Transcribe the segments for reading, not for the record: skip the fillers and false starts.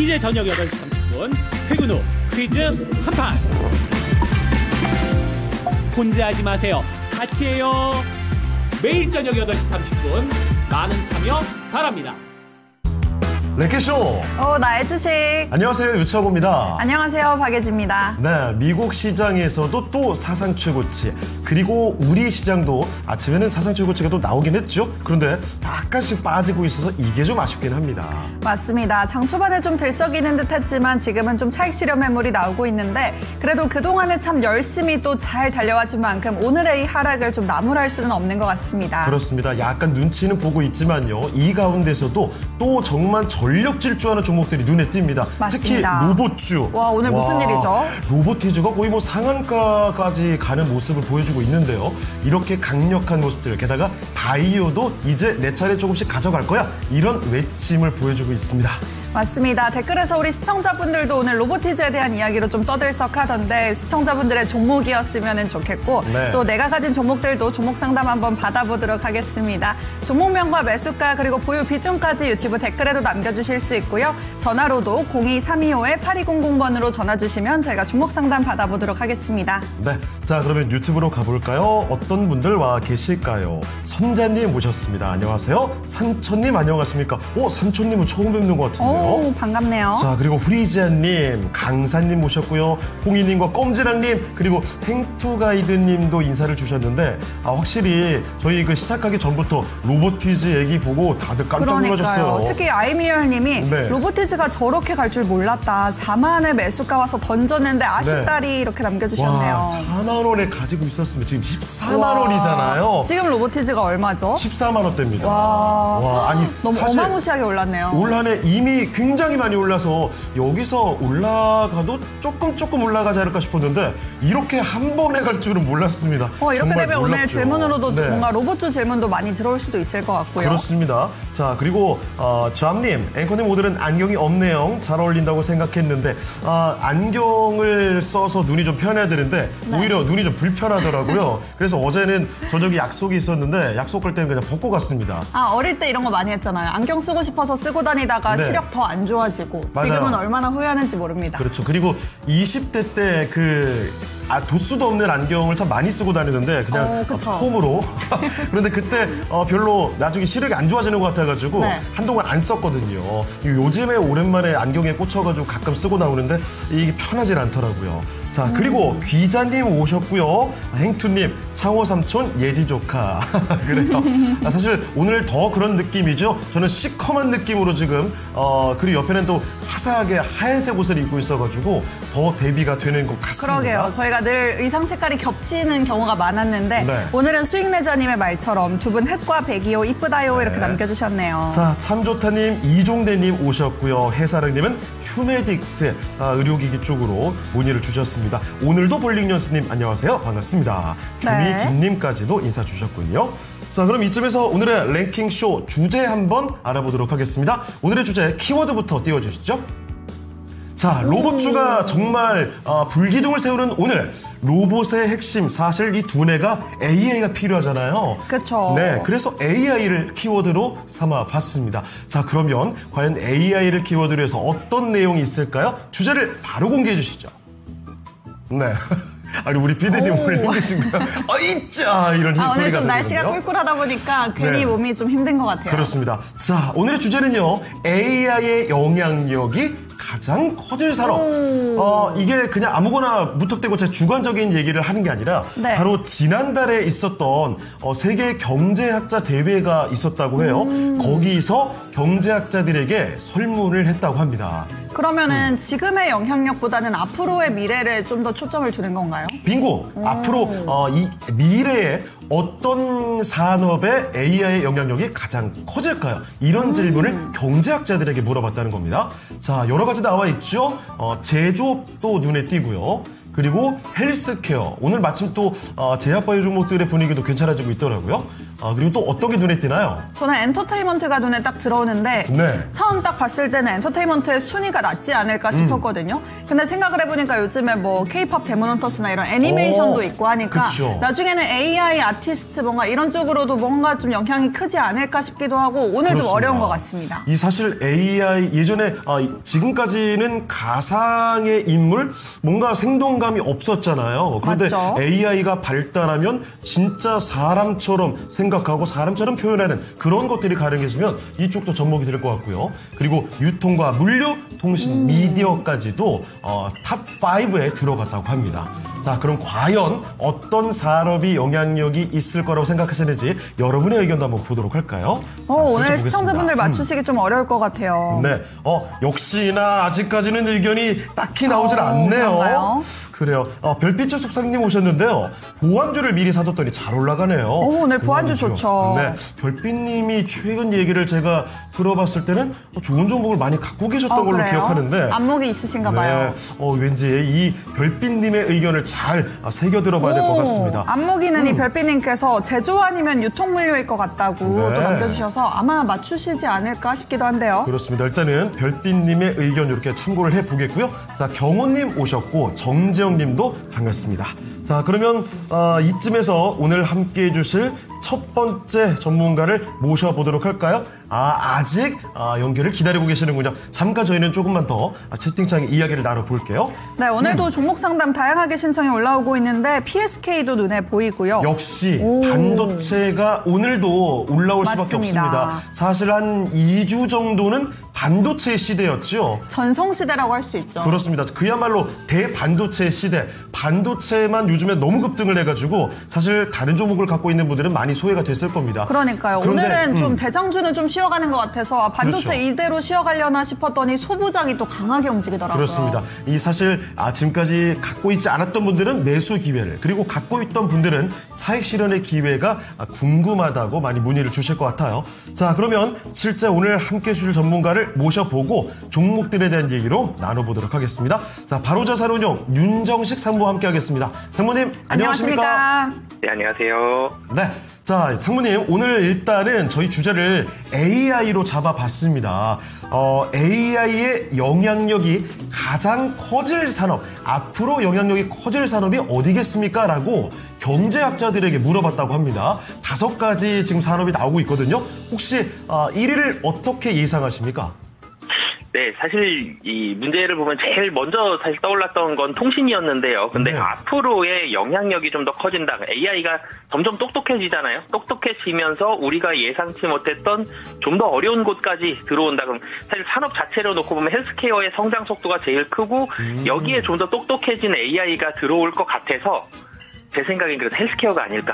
이제 저녁 8시 30분 퇴근 후 퀴즈 한판. 혼자 하지 마세요. 같이 해요. 매일 저녁 8시 30분 많은 참여 바랍니다. 랭키쇼. 나의 주식. 안녕하세요, 유철구입니다. 안녕하세요, 박예지입니다. 네, 미국 시장에서도 또 사상 최고치, 그리고 우리 시장도 아침에는 사상 최고치가 또 나오긴 했죠. 그런데 약간씩 빠지고 있어서 이게 좀 아쉽긴 합니다. 맞습니다. 장 초반에 좀 들썩이는 듯 했지만 지금은 좀 차익 실현 매물이 나오고 있는데, 그래도 그동안에 참 열심히 또 잘 달려왔은 만큼 오늘의 이 하락을 좀 나무랄 수는 없는 것 같습니다. 그렇습니다. 약간 눈치는 보고 있지만요, 이 가운데서도 또 정말 전력 질주하는 종목들이 눈에 띕니다. 맞습니다. 특히 로봇주. 와, 오늘 무슨 일이죠? 로보티즈가 거의 뭐 상한가까지 가는 모습을 보여주고 있는데요. 이렇게 강력한 모습들, 게다가 바이오도 이제 내 차례 조금씩 가져갈 거야, 이런 외침을 보여주고 있습니다. 맞습니다. 댓글에서 우리 시청자분들도 오늘 로보티즈에 대한 이야기로 좀 떠들썩하던데, 시청자분들의 종목이었으면 좋겠고, 네. 또 내가 가진 종목들도 종목 상담 한번 받아보도록 하겠습니다. 종목명과 매수가 그리고 보유 비중까지 유튜브 댓글에도 남겨주실 수 있고요. 전화로도 02-325-8200번으로 전화 주시면 저희가 종목 상담 받아보도록 하겠습니다. 네, 자 그러면 유튜브로 가볼까요? 어떤 분들 와 계실까요? 선자님 모셨습니다. 안녕하세요. 산초님 안녕하십니까? 산초님은 처음 뵙는 것 같은데요. 오, 반갑네요. 자, 그리고 후리지아님, 강사님 모셨고요. 홍희님과 껌지랑님, 그리고 행투가이드님도 인사를 주셨는데, 확실히 저희 그 시작하기 전부터 로보티즈 얘기 보고 다들 깜짝 놀라셨어요. 특히 아이미얼님이 네. 로보티즈가 저렇게 갈 줄 몰랐다. 4만원에 매수가 와서 던졌는데 아쉽다리 네. 이렇게 남겨주셨네요. 와, 4만 원에 가지고 있었으면 지금 14만 원이잖아요. 지금 로보티즈가 얼마죠? 14만 원대입니다. 와, 아니 너무 사실 어마무시하게 올랐네요. 올 한 해 이미 굉장히 많이 올라서 여기서 올라가도 조금 올라가지 않을까 싶었는데 이렇게 한 번에 갈 줄은 몰랐습니다. 이렇게 되면 놀랍죠. 오늘 질문으로도 네. 뭔가 로봇주 질문도 많이 들어올 수도 있을 것 같고요. 그렇습니다. 자, 그리고 잠님, 앵커님 오늘은 안경이 없네요. 잘 어울린다고 생각했는데 안경을 써서 눈이 좀 편해야 되는데 네. 오히려 눈이 좀 불편하더라고요. 그래서 어제는 저녁에 약속이 있었는데 약속 갈 때는 그냥 벗고 갔습니다. 어릴 때 이런 거 많이 했잖아요. 안경 쓰고 싶어서 쓰고 다니다가 네. 시력 더 안 좋아지고 맞아요. 지금은 얼마나 후회하는지 모릅니다. 그렇죠. 그리고 20대 때 도수도 없는 안경을 참 많이 쓰고 다니는데 그냥 그쵸. 폼으로. 그런데 그때 별로 나중에 시력이 안 좋아지는 것 같아가지고 네. 한동안 안 썼거든요. 요즘에 오랜만에 안경에 꽂혀가지고 가끔 쓰고 나오는데 이게 편하질 않더라고요. 자, 그리고 귀자님 오셨고요. 행투님, 창호삼촌, 예지조카. 그래요. 사실 오늘 더 그런 느낌이죠. 저는 시커먼 느낌으로 지금 그리고 옆에는 또 화사하게 하얀색 옷을 입고 있어가지고 더 대비가 되는 것 같습니다. 그러게요. 저희가 늘 의상 색깔이 겹치는 경우가 많았는데 네. 오늘은 수익내자님의 말처럼 두 분 흑과 백이요 이쁘다요 이렇게 남겨주셨네요. 자, 참좋다님, 이종대님 오셨고요. 해사랑님은 휴메딕스 의료기기 쪽으로 문의를 주셨습니다. 오늘도 볼링연수님 안녕하세요. 반갑습니다. 네. 주미김님까지도 인사 주셨군요. 자, 그럼 이쯤에서 오늘의 랭킹쇼 주제 한번 알아보도록 하겠습니다. 오늘의 주제 키워드부터 띄워주시죠. 자, 로봇주가 정말 불기둥을 세우는 오늘 로봇의 핵심, 사실 이 두뇌가 AI가 필요하잖아요. 그렇죠. 네, 그래서 AI를 키워드로 삼아봤습니다. 자, 그러면 과연 AI를 키워드로 해서 어떤 내용이 있을까요? 주제를 바로 공개해 주시죠. 네. 아니, 우리 피디님 오늘 힘드신가요? 이짜 이런 소리가 오늘 좀 날씨가 들리는데요. 꿀꿀하다 보니까 괜히 네. 몸이 좀 힘든 것 같아요. 그렇습니다. 자, 오늘의 주제는요, AI의 영향력이 가장 커질 산업. 이게 그냥 아무거나 무턱대고 제 주관적인 얘기를 하는 게 아니라 네. 바로 지난달에 있었던 세계 경제학자 대회가 있었다고 해요. 거기서 경제학자들에게 설문을 했다고 합니다. 그러면은 지금의 영향력보다는 앞으로의 미래를 좀 더 초점을 두는 건가요? 빙고! 앞으로 이 미래에 어떤 산업의 AI의 영향력이 가장 커질까요? 이런 질문을 경제학자들에게 물어봤다는 겁니다. 자, 여러 가지 나와 있죠. 제조업도 눈에 띄고요. 그리고 헬스케어. 오늘 마침 또 제약바이오 종목들의 분위기도 괜찮아지고 있더라고요. 그리고 또 어떤 게 눈에 띄나요? 저는 엔터테인먼트가 눈에 딱 들어오는데 네. 처음 딱 봤을 때는 엔터테인먼트의 순위가 낮지 않을까 싶었거든요. 근데 생각을 해보니까 요즘에 뭐 K-팝 데몬헌터스나 이런 애니메이션도 있고 하니까 그쵸. 나중에는 AI 아티스트 뭔가 이런 쪽으로도 뭔가 좀 영향이 크지 않을까 싶기도 하고 오늘 좀 그렇습니다. 어려운 것 같습니다. 이 사실 AI 예전에 지금까지는 가상의 인물 뭔가 생동감이 없었잖아요. 그런데 맞죠? AI가 발달하면 진짜 사람처럼 생각하고 사람처럼 표현하는 그런 것들이 가능해지면 이쪽도 접목이 될 것 같고요. 그리고 유통과 물류, 통신, 미디어까지도 탑5에 들어갔다고 합니다. 자, 그럼 과연 어떤 산업이 영향력이 있을 거라고 생각하시는지 여러분의 의견도 한번 보도록 할까요? 자, 오늘 살펴보겠습니다. 시청자분들 맞추시기 좀 어려울 것 같아요. 네. 역시나 아직까지는 의견이 딱히 나오질 않네요. 그런가요? 그래요. 별빛의 속삭님 오셨는데요. 보안주를 미리 사뒀더니 잘 올라가네요. 오늘 보안주 좋죠. 네. 별빛님이 최근 얘기를 제가 들어봤을 때는 좋은 종목을 많이 갖고 계셨던 걸로 그래요? 기억하는데. 안목이 있으신가 봐요. 네. 왠지 이 별빛님의 의견을 잘 새겨 들어봐야 될 것 같습니다. 안목이는 이 별빛님께서 제조 아니면 유통물류일 것 같다고 네. 또 남겨주셔서 아마 맞추시지 않을까 싶기도 한데요. 그렇습니다. 일단은 별빛님의 의견 이렇게 참고를 해보겠고요. 자, 경호님 오셨고 정재영님도 반갑습니다. 자, 그러면 이쯤에서 오늘 함께해 주실 첫 번째 전문가를 모셔보도록 할까요? 아직 연결을 기다리고 계시는군요. 잠깐 저희는 조금만 더 채팅창에 이야기를 나눠볼게요. 네, 오늘도 종목 상담 다양하게 신청이 올라오고 있는데 PSK도 눈에 보이고요. 역시 반도체가 오늘도 올라올 수밖에 맞습니다. 없습니다. 사실 한 2주 정도는 반도체 시대였죠. 전성시대라고 할 수 있죠. 그렇습니다. 그야말로 대반도체 시대. 반도체만 요즘에 너무 급등을 해가지고 사실 다른 종목을 갖고 있는 분들은 많이 소외가 됐을 겁니다. 그러니까요. 그런데, 오늘은 좀 대장주는 좀 쉬어가는 것 같아서 반도체 그렇죠. 이대로 쉬어가려나 싶었더니 소부장이 또 강하게 움직이더라고요. 그렇습니다. 이 사실 지금까지 갖고 있지 않았던 분들은 매수 기회를, 그리고 갖고 있던 분들은 차익 실현의 기회가 궁금하다고 많이 문의를 주실 것 같아요. 자, 그러면 실제 오늘 함께 해주실 전문가를 모셔보고 종목들에 대한 얘기로 나눠보도록 하겠습니다. 자, 바로자산운용 윤정식 상무와 함께 하겠습니다. 상무님, 안녕하십니까? 네, 안녕하세요. 네. 자, 상무님, 오늘 일단은 저희 주제를 AI로 잡아봤습니다. AI의 영향력이 가장 커질 산업, 앞으로 영향력이 커질 산업이 어디겠습니까? 라고 경제학자들에게 물어봤다고 합니다. 5가지 지금 산업이 나오고 있거든요. 혹시 1위를 어떻게 예상하십니까? 네, 사실 이 문제를 보면 제일 먼저 사실 떠올랐던 건 통신이었는데요. 근데 네. 앞으로의 영향력이 좀 더 커진다. AI가 점점 똑똑해지잖아요. 똑똑해지면서 우리가 예상치 못했던 좀 더 어려운 곳까지 들어온다. 그럼 사실 산업 자체로 놓고 보면 헬스케어의 성장 속도가 제일 크고 여기에 좀 더 똑똑해진 AI가 들어올 것 같아서 제 생각엔 그래도 헬스케어가 아닐까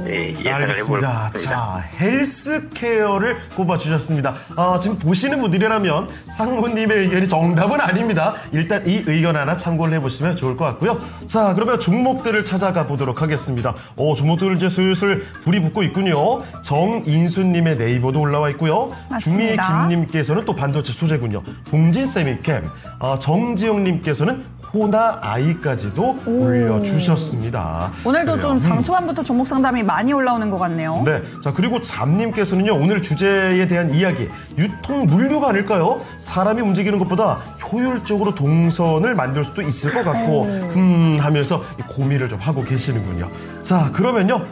예상을 해보겠습니다. 자, 헬스케어를 꼽아주셨습니다. 지금 보시는 분들이라면 상무님의 의견이 정답은 아닙니다. 일단 이 의견 하나 참고를 해보시면 좋을 것 같고요. 자, 그러면 종목들을 찾아가 보도록 하겠습니다. 종목들 이제 슬슬 불이 붙고 있군요. 정인수님의 네이버도 올라와 있고요. 맞습니다. 중미김님께서는 또 반도체 소재군요. 동진세미캠, 정지영님께서는 호나 아이까지도 올려주셨습니다. 오늘도 그래요. 좀 장초반부터 종목 상담이 많이 올라오는 것 같네요. 네. 자, 그리고 잠님께서는요, 오늘 주제에 대한 이야기, 유통 물류가 아닐까요? 사람이 움직이는 것보다 효율적으로 동선을 만들 수도 있을 것 같고, 하면서 고민을 좀 하고 계시는군요. 자, 그러면요,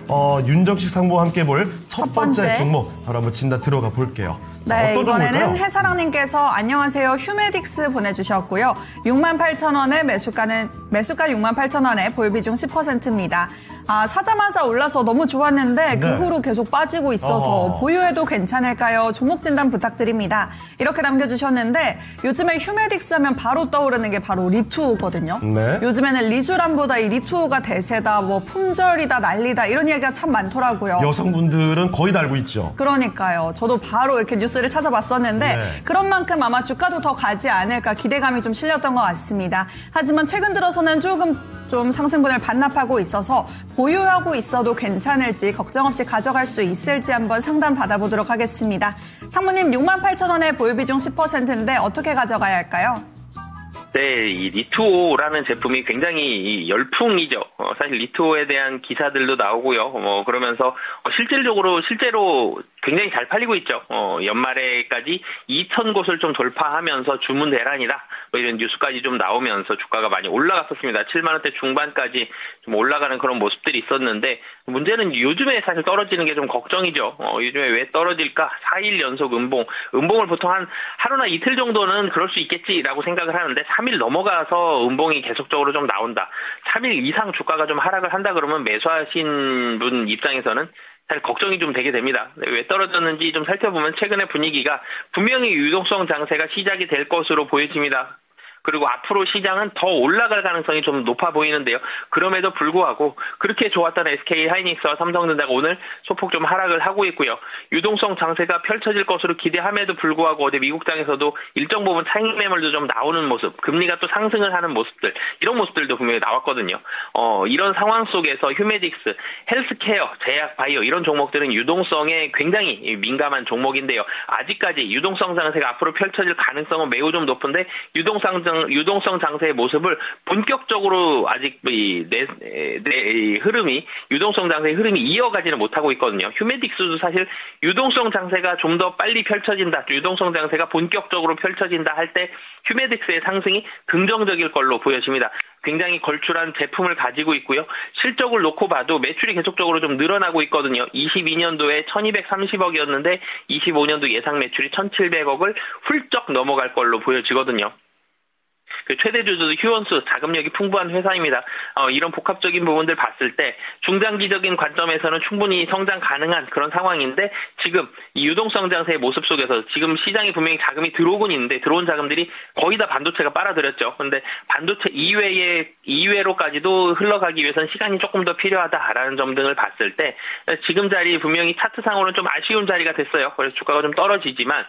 윤정식 상무와 함께 볼 첫 번째 종목, 바로 한번 진단 들어가 볼게요. 자, 네, 어떤 이번에는 종목일까요? 해사랑님께서 안녕하세요. 휴메딕스 보내주셨고요. 68,000원에 매수가 68,000원에 보유비중 10%입니다. 사자마자 올라서 너무 좋았는데 그 네. 후로 계속 빠지고 있어서 보유해도 괜찮을까요? 종목 진단 부탁드립니다. 이렇게 남겨주셨는데 요즘에 휴메딕스 하면 바로 떠오르는 게 바로 리투오거든요. 네. 요즘에는 리쥬란보다 이 리투오가 대세다, 뭐 품절이다, 난리다 이런 이야기가 참 많더라고요. 여성분들은 거의 다 알고 있죠. 그러니까요. 저도 바로 이렇게 뉴스를 찾아봤었는데 네. 그런 만큼 아마 주가도 더 가지 않을까 기대감이 좀 실렸던 것 같습니다. 하지만 최근 들어서는 조금 좀 상승분을 반납하고 있어서 보유하고 있어도 괜찮을지 걱정 없이 가져갈 수 있을지 한번 상담 받아보도록 하겠습니다. 상무님 68,000원에 보유비중 10%인데 어떻게 가져가야 할까요? 네, 이 리투오라는 제품이 굉장히 열풍이죠. 사실 리투오에 대한 기사들도 나오고요. 그러면서 실제로 굉장히 잘 팔리고 있죠. 연말에까지 2,000곳을 좀 돌파하면서 주문 대란이다. 뭐 이런 뉴스까지 좀 나오면서 주가가 많이 올라갔었습니다. 7만 원대 중반까지 좀 올라가는 그런 모습들이 있었는데 문제는 요즘에 사실 떨어지는 게 좀 걱정이죠. 요즘에 왜 떨어질까? 4일 연속 음봉을 보통 한 하루나 이틀 정도는 그럴 수 있겠지라고 생각을 하는데 3일 넘어가서 음봉이 계속적으로 좀 나온다. 3일 이상 주가가 좀 하락을 한다 그러면 매수하신 분 입장에서는 사실 걱정이 좀 되게 됩니다. 왜 떨어졌는지 좀 살펴보면 최근의 분위기가 분명히 유동성 장세가 시작이 될 것으로 보여집니다. 그리고 앞으로 시장은 더 올라갈 가능성이 좀 높아 보이는데요. 그럼에도 불구하고 그렇게 좋았던 SK 하이닉스와 삼성전자가 오늘 소폭 좀 하락을 하고 있고요. 유동성 장세가 펼쳐질 것으로 기대함에도 불구하고 어제 미국장에서도 일정 부분 차익 매물도 좀 나오는 모습, 금리가 또 상승을 하는 모습들, 이런 모습들도 분명히 나왔거든요. 이런 상황 속에서 휴메딕스, 헬스케어, 제약, 바이오 이런 종목들은 유동성에 굉장히 민감한 종목인데요. 아직까지 유동성 장세가 앞으로 펼쳐질 가능성은 매우 좀 높은데 유동성 장세의 모습을 본격적으로 아직 유동성 장세의 흐름이 이어가지는 못하고 있거든요. 휴메딕스도 사실 유동성 장세가 좀 더 빨리 펼쳐진다, 유동성 장세가 본격적으로 펼쳐진다 할 때 휴메딕스의 상승이 긍정적일 걸로 보여집니다. 굉장히 걸출한 제품을 가지고 있고요. 실적을 놓고 봐도 매출이 계속적으로 좀 늘어나고 있거든요. 22년도에 1230억이었는데 25년도 예상 매출이 1700억을 훌쩍 넘어갈 걸로 보여지거든요. 그 최대 주주도 휴원수, 자금력이 풍부한 회사입니다. 이런 복합적인 부분들 봤을 때 중장기적인 관점에서는 충분히 성장 가능한 그런 상황인데 지금 이 유동성 장세의 모습 속에서 지금 시장에 분명히 자금이 들어오곤 있는데 들어온 자금들이 거의 다 반도체가 빨아들였죠. 그런데 반도체 이외로까지도 흘러가기 위해서는 시간이 조금 더 필요하다라는 점 등을 봤을 때 지금 자리 분명히 차트상으로는 좀 아쉬운 자리가 됐어요. 그래서 주가가 좀 떨어지지만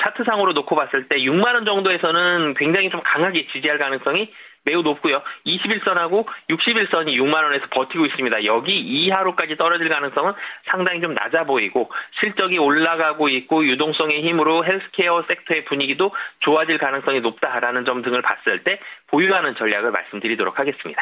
차트상으로 놓고 봤을 때 6만 원 정도에서는 굉장히 좀 강하게 지지할 가능성이 매우 높고요. 21선하고 61선이 6만 원에서 버티고 있습니다. 여기 이하로까지 떨어질 가능성은 상당히 좀 낮아 보이고 실적이 올라가고 있고 유동성의 힘으로 헬스케어 섹터의 분위기도 좋아질 가능성이 높다라는 점 등을 봤을 때 보유하는 전략을 말씀드리도록 하겠습니다.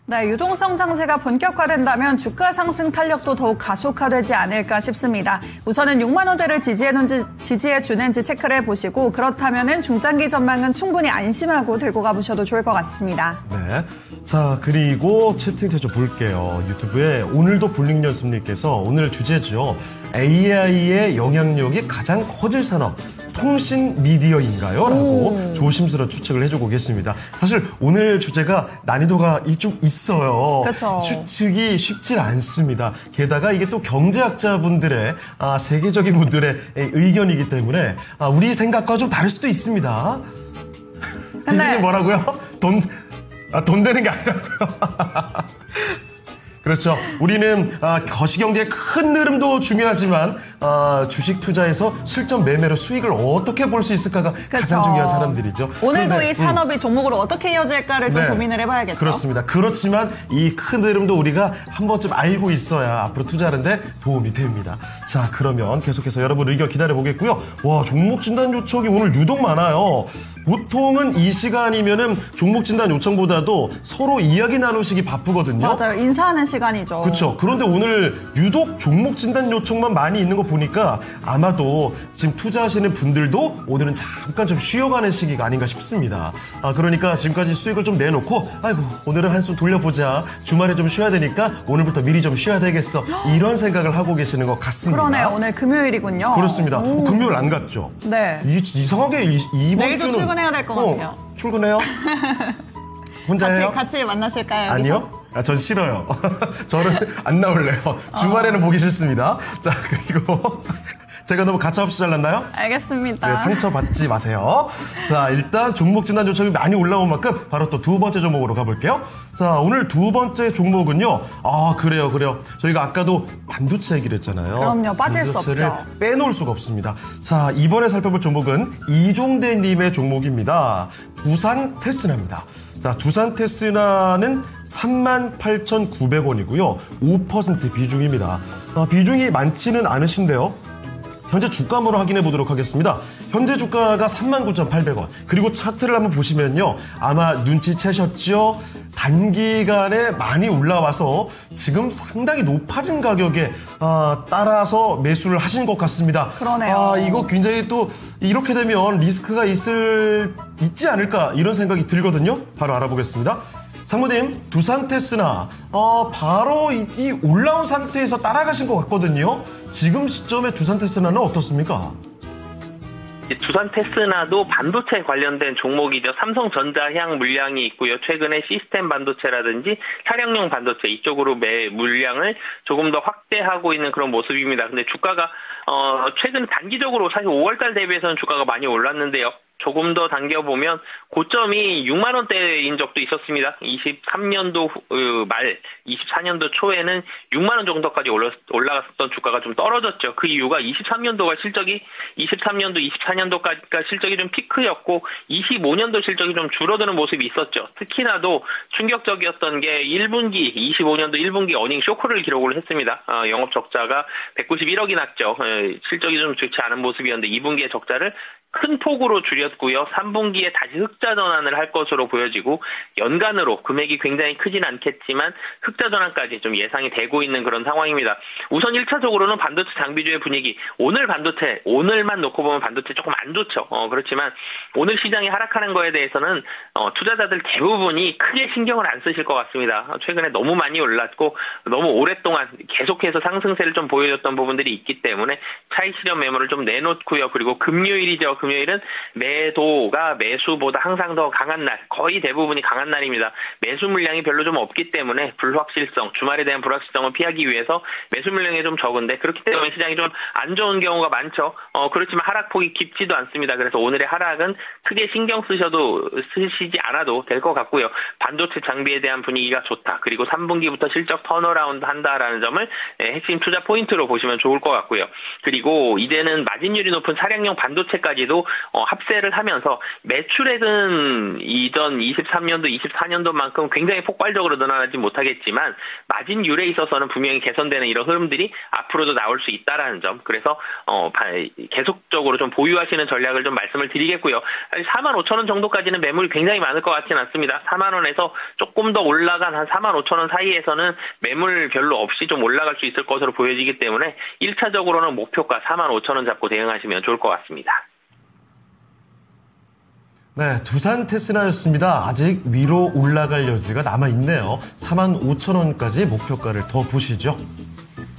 네, 유동성 장세가 본격화된다면 주가 상승 탄력도 더욱 가속화되지 않을까 싶습니다. 우선은 6만 원대를 지지해주는지 체크를 해보시고 그렇다면 중장기 전망은 충분히 안심하고 들고 가보셔도 좋을 것 같습니다. 네, 자 그리고 채팅창 좀 볼게요. 유튜브에 오늘도 볼링연습님께서 오늘 주제죠. AI의 영향력이 가장 커질 산업. 통신 미디어인가요? 라고 조심스러운 추측을 해주고 계십니다. 사실 오늘 주제가 난이도가 좀 있어요. 그렇죠. 추측이 쉽지 않습니다. 게다가 이게 또 경제학자분들의 세계적인 분들의 의견이기 때문에 우리 생각과 좀 다를 수도 있습니다. 이게 뭐라고요? 돈 되는 게 아니라고요. 그렇죠. 우리는 거시경제의 큰 흐름도 중요하지만 주식 투자에서 실전 매매로 수익을 어떻게 볼 수 있을까가 가장 중요한 사람들이죠. 오늘도 그런데, 이 산업이 종목으로 어떻게 이어질까를 좀 고민을 해봐야겠죠. 그렇습니다. 그렇지만 이 큰 흐름도 우리가 한 번쯤 알고 있어야 앞으로 투자하는데 도움이 됩니다. 자, 그러면 계속해서 여러분 의견 기다려보겠고요. 와, 종목 진단 요청이 오늘 유독 많아요. 보통은 이 시간이면은 종목 진단 요청보다도 서로 이야기 나누시기 바쁘거든요. 맞아요. 인사하는 시간이죠. 그렇죠. 그런데 오늘 유독 종목 진단 요청만 많이 있는 거 보니까 아마도 지금 투자하시는 분들도 오늘은 잠깐 좀 쉬어가는 시기가 아닌가 싶습니다. 그러니까 지금까지 수익을 좀 내놓고 아이고 오늘은 한숨 돌려보자. 주말에 좀 쉬어야 되니까 오늘부터 미리 좀 쉬어야 되겠어. 이런 생각을 하고 계시는 것 같습니다. 그러네요. 오늘 금요일이군요. 그렇습니다. 금요일 안 갔죠? 네. 이상하게 이번 내일도 주는 출근해야 될 것 같아요. 출근해요? 혼자예요? 같이 만나실까요? 아니요. 전 싫어요. 저는 안 나올래요. 주말에는 보기 싫습니다. 자, 그리고 제가 너무 가차없이 잘랐나요? 알겠습니다. 네, 상처받지 마세요. 자, 일단 종목 진단 요청이 많이 올라온 만큼 바로 또 두 번째 종목으로 가볼게요. 자, 오늘 두 번째 종목은요. 그래요. 저희가 아까도 반도체 얘기를 했잖아요. 그럼요. 빠질 수 없죠. 빼놓을 수가 없습니다. 자, 이번에 살펴볼 종목은 이종대님의 종목입니다. 두산 테스나입니다. 자, 두산 테스나는 38,900원이고요. 5% 비중입니다. 비중이 많지는 않으신데요. 현재 주가 한번 확인해 보도록 하겠습니다. 현재 주가가 39,800원. 그리고 차트를 한번 보시면요. 아마 눈치채셨죠? 단기간에 많이 올라와서 지금 상당히 높아진 가격에 따라서 매수를 하신 것 같습니다. 그러네요. 이거 굉장히 또 이렇게 되면 리스크가 있지 않을까 이런 생각이 들거든요. 바로 알아보겠습니다. 상무님, 두산테스나 바로 이 올라온 상태에서 따라가신 것 같거든요. 지금 시점에 두산테스나는 어떻습니까? 두산 테스나도 반도체 관련된 종목이죠. 삼성전자 향 물량이 있고요. 최근에 시스템 반도체라든지 차량용 반도체 이쪽으로 물량을 조금 더 확대하고 있는 그런 모습입니다. 근데 주가가 최근 단기적으로 사실 5월달 대비해서는 주가가 많이 올랐는데요. 조금 더 당겨보면 고점이 6만 원대인 적도 있었습니다. 23년도 말, 24년도 초에는 6만 원 정도까지 올라갔었던 주가가 좀 떨어졌죠. 그 이유가 23년도가 실적이 23년도, 24년도까지가 실적이 좀 피크였고 25년도 실적이 좀 줄어드는 모습이 있었죠. 특히나도 충격적이었던 게 1분기, 25년도 1분기 어닝 쇼크를 기록을 했습니다. 영업 적자가 191억이 났죠. 실적이 좀 좋지 않은 모습이었는데 2분기의 적자를 큰 폭으로 줄였고요. 3분기에 다시 흑자 전환을 할 것으로 보여지고 연간으로 금액이 굉장히 크진 않겠지만 흑자 전환까지 좀 예상이 되고 있는 그런 상황입니다. 우선 1차적으로는 반도체 장비주의 분위기. 오늘만 놓고 보면 반도체 조금 안 좋죠. 그렇지만 오늘 시장이 하락하는 거에 대해서는 투자자들 대부분이 크게 신경을 안 쓰실 것 같습니다. 최근에 너무 많이 올랐고 너무 오랫동안 계속해서 상승세를 좀 보여줬던 부분들이 있기 때문에 차익 실현 매물을 좀 내놓고요. 그리고 금요일이죠. 금요일은 매도가 매수보다 항상 더 강한 날, 거의 대부분이 강한 날입니다. 매수 물량이 별로 좀 없기 때문에 불확실성, 주말에 대한 불확실성을 피하기 위해서 매수 물량이 좀 적은데 그렇기 때문에 시장이 좀 안 좋은 경우가 많죠. 그렇지만 하락폭이 깊지도 않습니다. 그래서 오늘의 하락은 크게 신경 쓰시지 않아도 될 것 같고요. 반도체 장비에 대한 분위기가 좋다. 그리고 3분기부터 실적 턴어라운드 한다라는 점을 핵심 투자 포인트로 보시면 좋을 것 같고요. 그리고 이제는 마진율이 높은 차량용 반도체까지도 합세를 하면서 매출액은 이전 23년도, 24년도만큼 굉장히 폭발적으로 늘어나지 못하겠지만 마진율에 있어서는 분명히 개선되는 이런 흐름들이 앞으로도 나올 수 있다라는 점. 그래서 계속적으로 좀 보유하시는 전략을 좀 말씀을 드리겠고요. 45,000원 정도까지는 매물이 굉장히 많을 것 같지는 않습니다. 4만 원에서 조금 더 올라간 한 45,000원 사이에서는 매물 별로 없이 좀 올라갈 수 있을 것으로 보여지기 때문에 1차적으로는 목표가 45,000원 잡고 대응하시면 좋을 것 같습니다. 네, 두산 테스나였습니다. 아직 위로 올라갈 여지가 남아있네요. 45,000원까지 목표가를 더 보시죠.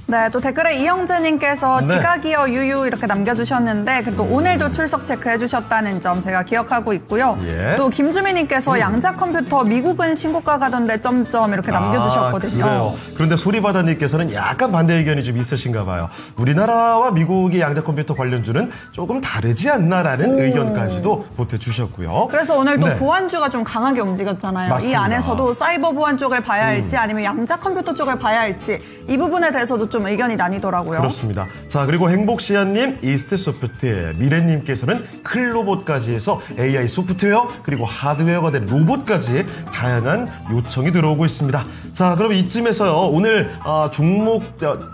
네, 또 댓글에 이영재님께서 네. 지각이여 유유 이렇게 남겨주셨는데 그리고 오늘도 출석 체크해주셨다는 점 제가 기억하고 있고요. 예. 또 김주민님께서 양자 컴퓨터 미국은 신고가 가던데 점점 이렇게 남겨주셨거든요. 그래요. 그런데 소리바다님께서는 약간 반대 의견이 좀 있으신가 봐요. 우리나라와 미국의 양자 컴퓨터 관련주는 조금 다르지 않나라는 의견까지도 보태주셨고요. 그래서 오늘 또 네. 보안주가 좀 강하게 움직였잖아요. 맞습니다. 이 안에서도 사이버 보안 쪽을 봐야 할지 아니면 양자 컴퓨터 쪽을 봐야 할지 이 부분에 대해서도 좀 의견이 나뉘더라고요. 그렇습니다. 자, 그리고 행복시안님, 이스트소프트, 미래님께서는 클로봇까지 해서 AI 소프트웨어 그리고 하드웨어가 된 로봇까지 다양한 요청이 들어오고 있습니다. 자, 그럼 이쯤에서요. 오늘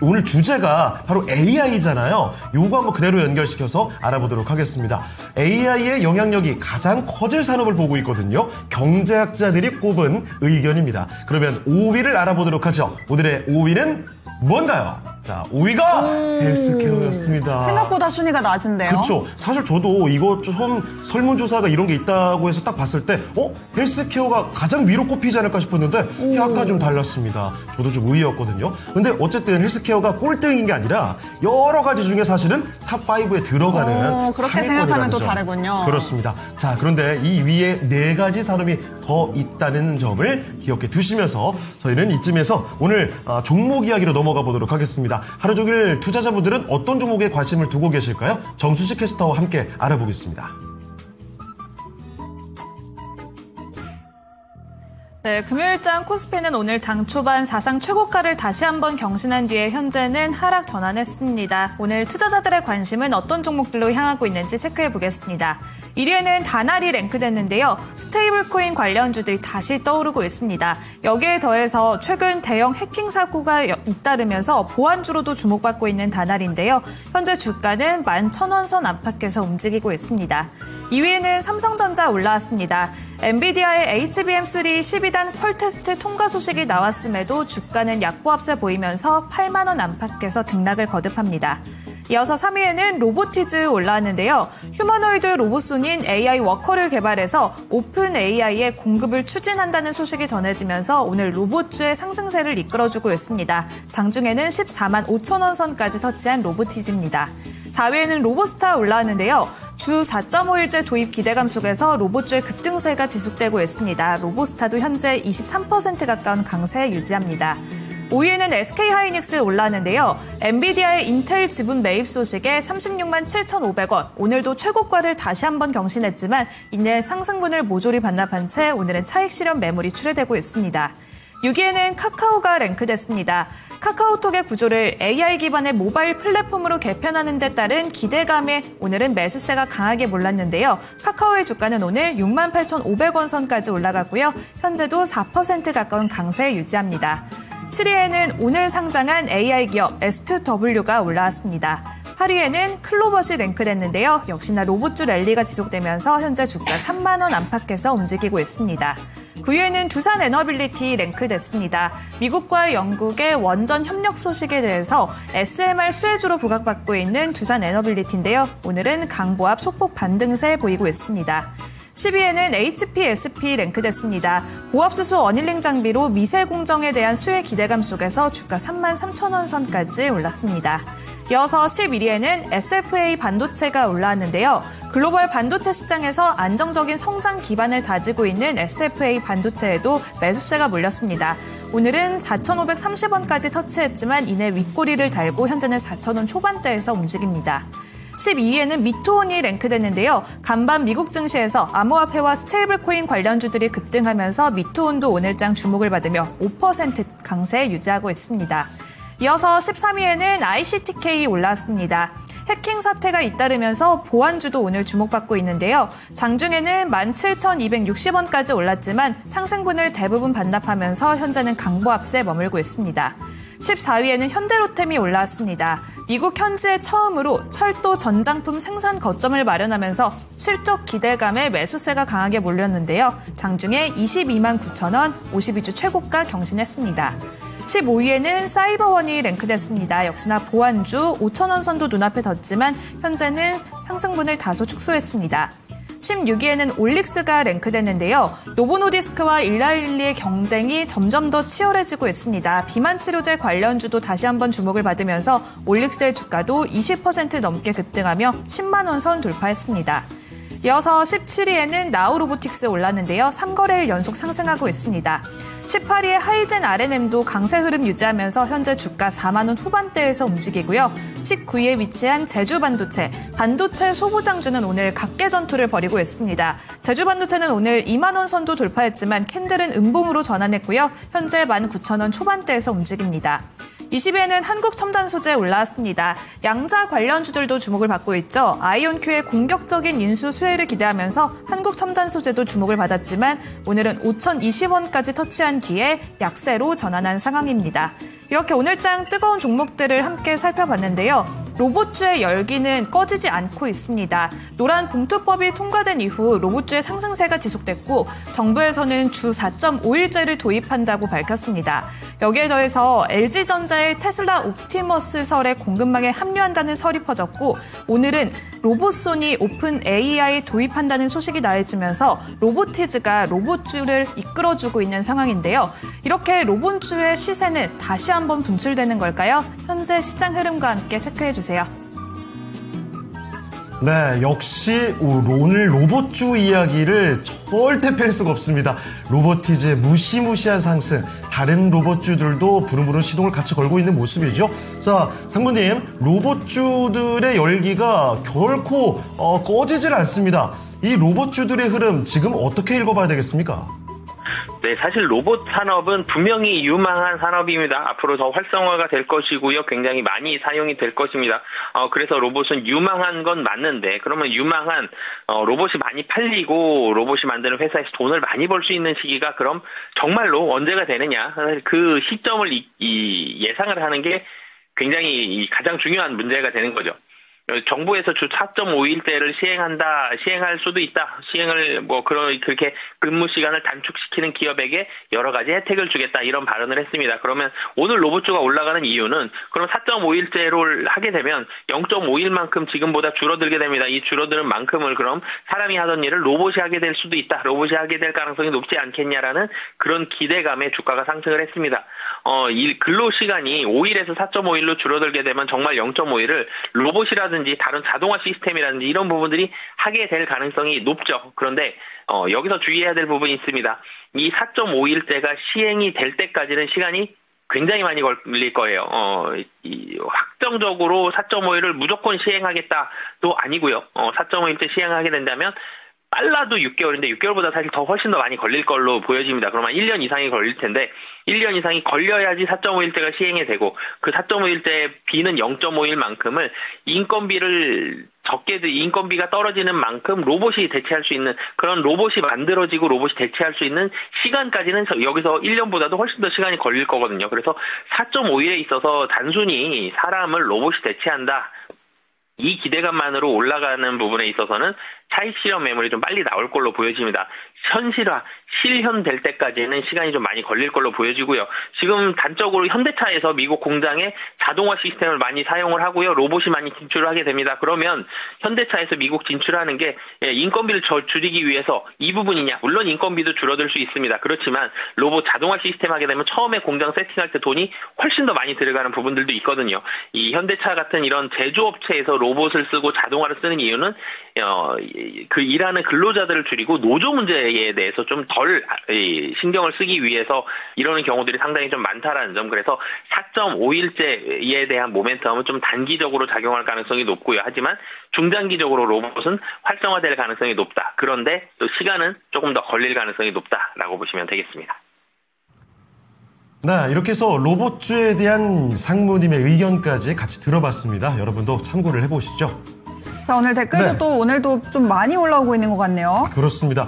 오늘 주제가 바로 AI잖아요. 요거 한번 그대로 연결시켜서 알아보도록 하겠습니다. AI의 영향력이 가장 커질 산업을 보고 있거든요. 경제학자들이 꼽은 의견입니다. 그러면 5위를 알아보도록 하죠. 오늘의 5위는 뭔가요? 자, 5위가 헬스케어였습니다. 생각보다 순위가 낮은데요. 그렇죠. 사실 저도 이거 좀 설문조사가 이런 게 있다고 해서 딱 봤을 때 헬스케어가 가장 위로 꼽히지 않을까 싶었는데 약간 좀 달랐습니다. 저도 좀 의외였거든요. 근데 어쨌든 헬스케어가 꼴등인 게 아니라 여러 가지 중에 사실은 탑5에 들어가는 그렇게 생각하면 또 다르군요. 그렇습니다. 자, 그런데 이 위에 4가지 산업이 더 있다는 점을 기억해 두시면서 저희는 이쯤에서 오늘 종목 이야기로 넘어가 보도록 하겠습니다. 하루 종일 투자자분들은 어떤 종목에 관심을 두고 계실까요? 정수식 캐스터와 함께 알아보겠습니다. 네, 금요일장 코스피는 오늘 장 초반 사상 최고가를 다시 한번 경신한 뒤에 현재는 하락 전환했습니다. 오늘 투자자들의 관심은 어떤 종목들로 향하고 있는지 체크해 보겠습니다. 1위에는 다날이 랭크됐는데요. 스테이블코인 관련주들이 다시 떠오르고 있습니다. 여기에 더해서 최근 대형 해킹 사고가 잇따르면서 보안주로도 주목받고 있는 다날인데요. 현재 주가는 11,000원 선 안팎에서 움직이고 있습니다. 2위에는 삼성전자 올라왔습니다. 엔비디아의 HBM3 12단 퀄 테스트 통과 소식이 나왔음에도 주가는 약보합세 보이면서 8만 원 안팎에서 등락을 거듭합니다. 이어서 3위에는 로보티즈 올라왔는데요. 휴머노이드 로봇손인 AI 워커를 개발해서 오픈 AI의 공급을 추진한다는 소식이 전해지면서 오늘 로봇주의 상승세를 이끌어주고 있습니다. 장중에는 14만 5천 원 선까지 터치한 로보티즈입니다. 4위에는 로보스타 올라왔는데요. 주 4.5일째 도입 기대감 속에서 로봇주의 급등세가 지속되고 있습니다. 로보스타도 현재 23% 가까운 강세 유지합니다. 5위에는 SK하이닉스 올라왔는데요. 엔비디아의 인텔 지분 매입 소식에 36만 7,500원, 오늘도 최고가를 다시 한번 경신했지만 이내 상승분을 모조리 반납한 채 오늘은 차익 실현 매물이 출회되고 있습니다. 6위에는 카카오가 랭크됐습니다. 카카오톡의 구조를 AI 기반의 모바일 플랫폼으로 개편하는 데 따른 기대감에 오늘은 매수세가 강하게 몰랐는데요. 카카오의 주가는 오늘 68,500원 선까지 올라갔고요. 현재도 4% 가까운 강세 유지합니다. 7위에는 오늘 상장한 AI 기업 S2W가 올라왔습니다. 8위에는 클로벗이 랭크됐는데요. 역시나 로봇주 랠리가 지속되면서 현재 주가 3만 원 안팎에서 움직이고 있습니다. 9위에는 두산 에너빌리티 랭크됐습니다. 미국과 영국의 원전 협력 소식에 대해서 SMR 수혜주로 부각받고 있는 두산 에너빌리티인데요. 오늘은 강보합 소폭 반등세 보이고 있습니다. 10위에는 HPSP 랭크됐습니다. 고압수소 어닐링 장비로 미세 공정에 대한 수혜 기대감 속에서 주가 3만 3천 원 선까지 올랐습니다. 이어서 11위에는 SFA 반도체가 올라왔는데요. 글로벌 반도체 시장에서 안정적인 성장 기반을 다지고 있는 SFA 반도체에도 매수세가 몰렸습니다. 오늘은 4,530원까지 터치했지만 이내 윗꼬리를 달고 현재는 4,000원 초반대에서 움직입니다. 12위에는 미토온이 랭크됐는데요. 간밤 미국 증시에서 암호화폐와 스테이블코인 관련주들이 급등하면서 미토온도 오늘장 주목을 받으며 5% 강세 유지하고 있습니다. 이어서 13위에는 ICTK 올라왔습니다. 해킹 사태가 잇따르면서 보안주도 오늘 주목받고 있는데요. 장중에는 17,260원까지 올랐지만 상승분을 대부분 반납하면서 현재는 강보합세에 머물고 있습니다. 14위에는 현대로템이 올라왔습니다. 미국 현지에 처음으로 철도 전장품 생산 거점을 마련하면서 실적 기대감에 매수세가 강하게 몰렸는데요. 장중에 22만 9천 원, 52주 최고가 경신했습니다. 15위에는 사이버원이 랭크됐습니다. 역시나 보안주 5천 원 선도 눈앞에 뒀지만 현재는 상승분을 다소 축소했습니다. 16위에는 올릭스가 랭크됐는데요. 노보노디스크와 일라일리의 경쟁이 점점 더 치열해지고 있습니다. 비만 치료제 관련주도 다시 한번 주목을 받으면서 올릭스의 주가도 20% 넘게 급등하며 10만 원 선 돌파했습니다. 이어서 17위에는 나우로보틱스 올랐는데요. 3거래일 연속 상승하고 있습니다. 18위에 하이젠 R&M도 강세 흐름 유지하면서 현재 주가 4만 원 후반대에서 움직이고요. 19위에 위치한 제주반도체, 반도체 소부장주는 오늘 각계 전투를 벌이고 있습니다. 제주반도체는 오늘 2만 원 선도 돌파했지만 캔들은 음봉으로 전환했고요. 현재 19,000원 초반대에서 움직입니다. 20위에는 한국첨단소재 올라왔습니다. 양자 관련주들도 주목을 받고 있죠. 아이온큐의 공격적인 인수 수혜를 기대하면서 한국첨단소재도 주목을 받았지만 오늘은 5,020원까지 터치한 뒤에 약세로 전환한 상황입니다. 이렇게 오늘장 뜨거운 종목들을 함께 살펴봤는데요. 로봇주의 열기는 꺼지지 않고 있습니다. 노란 봉투법이 통과된 이후 로봇주의 상승세가 지속됐고 정부에서는 주 4.5일제를 도입한다고 밝혔습니다. 여기에 더해서 LG전자의 테슬라 옵티머스설에 공급망에 합류한다는 설이 퍼졌고 오늘은 로봇손이 오픈 AI 도입한다는 소식이 나해지면서 로보티즈가 로봇주를 이끌어주고 있는 상황인데요. 이렇게 로봇주의 시세는 다시 한번 분출되는 걸까요? 현재 시장 흐름과 함께 체크해주세요. 네, 역시 오늘 로봇주 이야기를 절대 뺄 수가 없습니다. 로보티즈의 무시무시한 상승, 다른 로봇주들도 부릉부릉 시동을 같이 걸고 있는 모습이죠. 자, 상무님, 로봇주들의 열기가 결코 꺼지질 않습니다. 이 로봇주들의 흐름 지금 어떻게 읽어봐야 되겠습니까? 네, 사실 로봇 산업은 분명히 유망한 산업입니다. 앞으로 더 활성화가 될 것이고요. 굉장히 많이 사용이 될 것입니다. 그래서 로봇은 유망한 건 맞는데, 그러면 유망한 로봇이 많이 팔리고 로봇이 만드는 회사에서 돈을 많이 벌 수 있는 시기가 그럼 정말로 언제가 되느냐? 사실 그 시점을 예상을 하는 게 굉장히 가장 중요한 문제가 되는 거죠. 정부에서 주 4.5일제를 시행할 수도 있다. 시행을 그렇게 근무 시간을 단축시키는 기업에게 여러 가지 혜택을 주겠다. 이런 발언을 했습니다. 그러면 오늘 로봇주가 올라가는 이유는 그럼 4.5일제를 하게 되면 0.5일만큼 지금보다 줄어들게 됩니다. 이 줄어드는 만큼을 그럼 사람이 하던 일을 로봇이 하게 될 수도 있다. 로봇이 하게 될 가능성이 높지 않겠냐라는 그런 기대감에 주가가 상승을 했습니다. 이 근로 시간이 5일에서 4.5일로 줄어들게 되면 정말 0.5일을 로봇이라든지 다른 자동화 시스템이라든지 이런 부분들이 하게 될 가능성이 높죠. 그런데 여기서 주의해야 될 부분이 있습니다. 이 4.5일제가 시행이 될 때까지는 시간이 굉장히 많이 걸릴 거예요. 확정적으로 4.5일을 무조건 시행하겠다도 아니고요. 4.5일제 시행하게 된다면 빨라도 6개월인데 6개월보다 사실 더 훨씬 더 많이 걸릴 걸로 보여집니다. 그러면 1년 이상이 걸릴 텐데 1년 이상이 걸려야지 4.5일제가 시행이 되고 그 4.5일제의 비는 0.5일만큼을 인건비가 떨어지는 만큼 로봇이 대체할 수 있는 그런 로봇이 만들어지고 로봇이 대체할 수 있는 시간까지는 여기서 1년보다도 훨씬 더 시간이 걸릴 거거든요. 그래서 4.5일에 있어서 단순히 사람을 로봇이 대체한다. 이 기대감만으로 올라가는 부분에 있어서는 차익 실현 매물이 좀 빨리 나올 걸로 보여집니다. 실현될 때까지는 시간이 좀 많이 걸릴 걸로 보여지고요. 지금 단적으로 현대차에서 미국 공장에 자동화 시스템을 많이 사용을 하고요. 로봇이 많이 진출을 하게 됩니다. 그러면 현대차에서 미국 진출하는 게 인건비를 줄이기 위해서 이 부분이냐? 물론 인건비도 줄어들 수 있습니다. 그렇지만 로봇 자동화 시스템 하게 되면 처음에 공장 세팅할 때 돈이 훨씬 더 많이 들어가는 부분들도 있거든요. 이 현대차 같은 이런 제조업체에서 로봇을 쓰고 자동화를 쓰는 이유는 그 일하는 근로자들을 줄이고 노조 문제에 대해서 좀 덜 신경을 쓰기 위해서 이러는 경우들이 상당히 좀 많다라는 점. 그래서 4.5일제에 대한 모멘텀은 좀 단기적으로 작용할 가능성이 높고요. 하지만 중장기적으로 로봇은 활성화될 가능성이 높다. 그런데 또 시간은 조금 더 걸릴 가능성이 높다라고 보시면 되겠습니다. 네, 이렇게 해서 로봇주에 대한 상무님의 의견까지 같이 들어봤습니다. 여러분도 참고를 해보시죠. 자, 오늘 댓글도 네. 또 오늘도 좀 많이 올라오고 있는 것 같네요. 그렇습니다.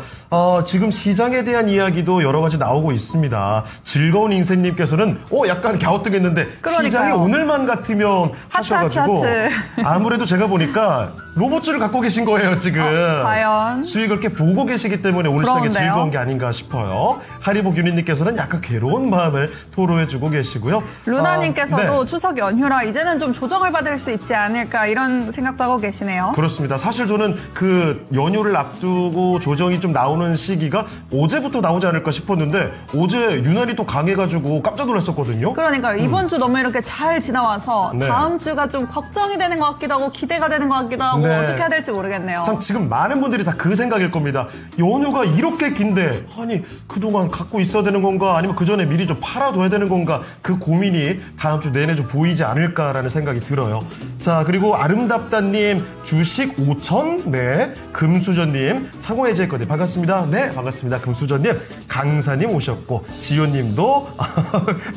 지금 시장에 대한 이야기도 여러 가지 나오고 있습니다. 즐거운 인생님께서는 약간 갸우뚱했는데 그러니까요. 시장이 오늘만 같으면 하셔가지고 하트. 아무래도 제가 보니까 로봇주를 갖고 계신 거예요, 지금. 과연? 수익을 이렇게 보고 계시기 때문에 오늘 시장이 부러운데요? 즐거운 게 아닌가 싶어요. 하리복 유닛님께서는 약간 괴로운 마음을 토로해주고 계시고요. 루나님께서도 네. 추석 연휴라 이제는 좀 조정을 받을 수 있지 않을까 이런 생각도 하고 계시네요. 그렇습니다. 사실 저는 그 연휴를 앞두고 조정이 좀 나오는 시기가 어제부터 나오지 않을까 싶었는데 어제 유난히 또 강해가지고 깜짝 놀랐었거든요. 그러니까요. 이번 주 너무 이렇게 잘 지나와서 네. 다음 주가 좀 걱정이 되는 것 같기도 하고 기대가 되는 것 같기도 하고 네. 어떻게 해야 될지 모르겠네요. 참 지금 많은 분들이 다 그 생각일 겁니다. 연휴가 이렇게 긴데 아니 그동안 갖고 있어야 되는 건가 아니면 그 전에 미리 좀 팔아둬야 되는 건가 그 고민이 다음 주 내내 좀 보이지 않을까라는 생각이 들어요. 자, 그리고 아름답다님 주식 5천, 네, 금수저님 상호해제했거든요. 반갑습니다. 네, 반갑습니다. 금수저님, 강사님 오셨고 지효님도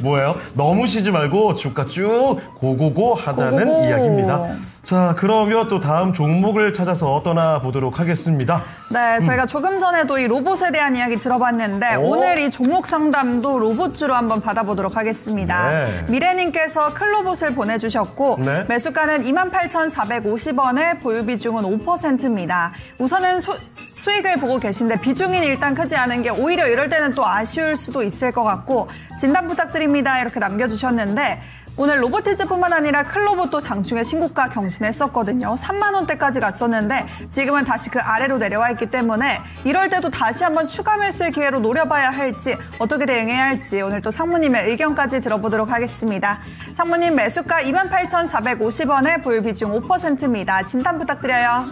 뭐예요? 너무 쉬지 말고 주가 쭉 고고고 하다는 고고고. 이야기입니다. 자, 그러면 또 다음 종목을 찾아서 떠나보도록 하겠습니다. 네, 저희가 조금 전에도 이 로봇에 대한 이야기 들어봤는데 오늘 이 종목 상담도 로봇주로 한번 받아보도록 하겠습니다. 네. 미래님께서 클로봇을 보내주셨고 네. 매수가는 28,450원에 보유 비중은 5%입니다. 우선은 수익을 보고 계신데 비중이 일단 크지 않은 게 오히려 이럴 때는 또 아쉬울 수도 있을 것 같고 진단 부탁드립니다. 이렇게 남겨주셨는데 오늘 로보티즈뿐만 아니라 클로봇도 장중에 신고가 경신했었거든요. 3만 원대까지 갔었는데 지금은 다시 그 아래로 내려와 있기 때문에 이럴 때도 다시 한번 추가 매수의 기회로 노려봐야 할지 어떻게 대응해야 할지 오늘 또 상무님의 의견까지 들어보도록 하겠습니다. 상무님 매수가 28,450원에 보유 비중 5%입니다. 진단 부탁드려요.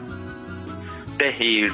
네, 이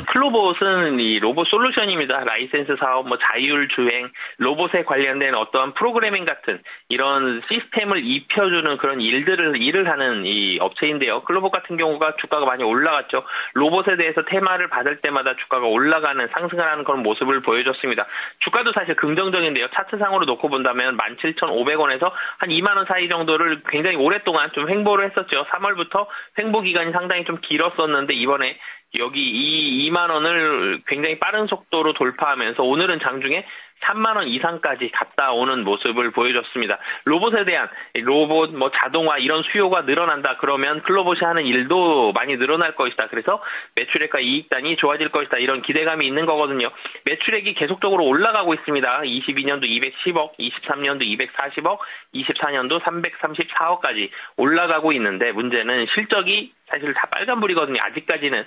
클로봇은 이 로봇 솔루션입니다. 라이센스 사업, 자율 주행, 로봇에 관련된 어떠한 프로그래밍 같은 이런 시스템을 입혀주는 그런 일을 하는 이 업체인데요. 클로봇 같은 경우가 주가가 많이 올라갔죠. 로봇에 대해서 테마를 받을 때마다 주가가 올라가는, 상승하는 그런 모습을 보여줬습니다. 주가도 사실 긍정적인데요. 차트상으로 놓고 본다면 17,500원에서 한 2만 원 사이 정도를 굉장히 오랫동안 좀 횡보를 했었죠. 3월부터 횡보 기간이 상당히 좀 길었었는데 이번에 여기 이 2만 원을 굉장히 빠른 속도로 돌파하면서 오늘은 장중에 3만 원 이상까지 갔다 오는 모습을 보여줬습니다. 로봇에 대한 로봇, 자동화 이런 수요가 늘어난다 그러면 클로봇이 하는 일도 많이 늘어날 것이다. 그래서 매출액과 이익단이 좋아질 것이다. 이런 기대감이 있는 거거든요. 매출액이 계속적으로 올라가고 있습니다. 22년도 210억, 23년도 240억, 24년도 334억까지 올라가고 있는데 문제는 실적이 사실 다 빨간불이거든요. 아직까지는.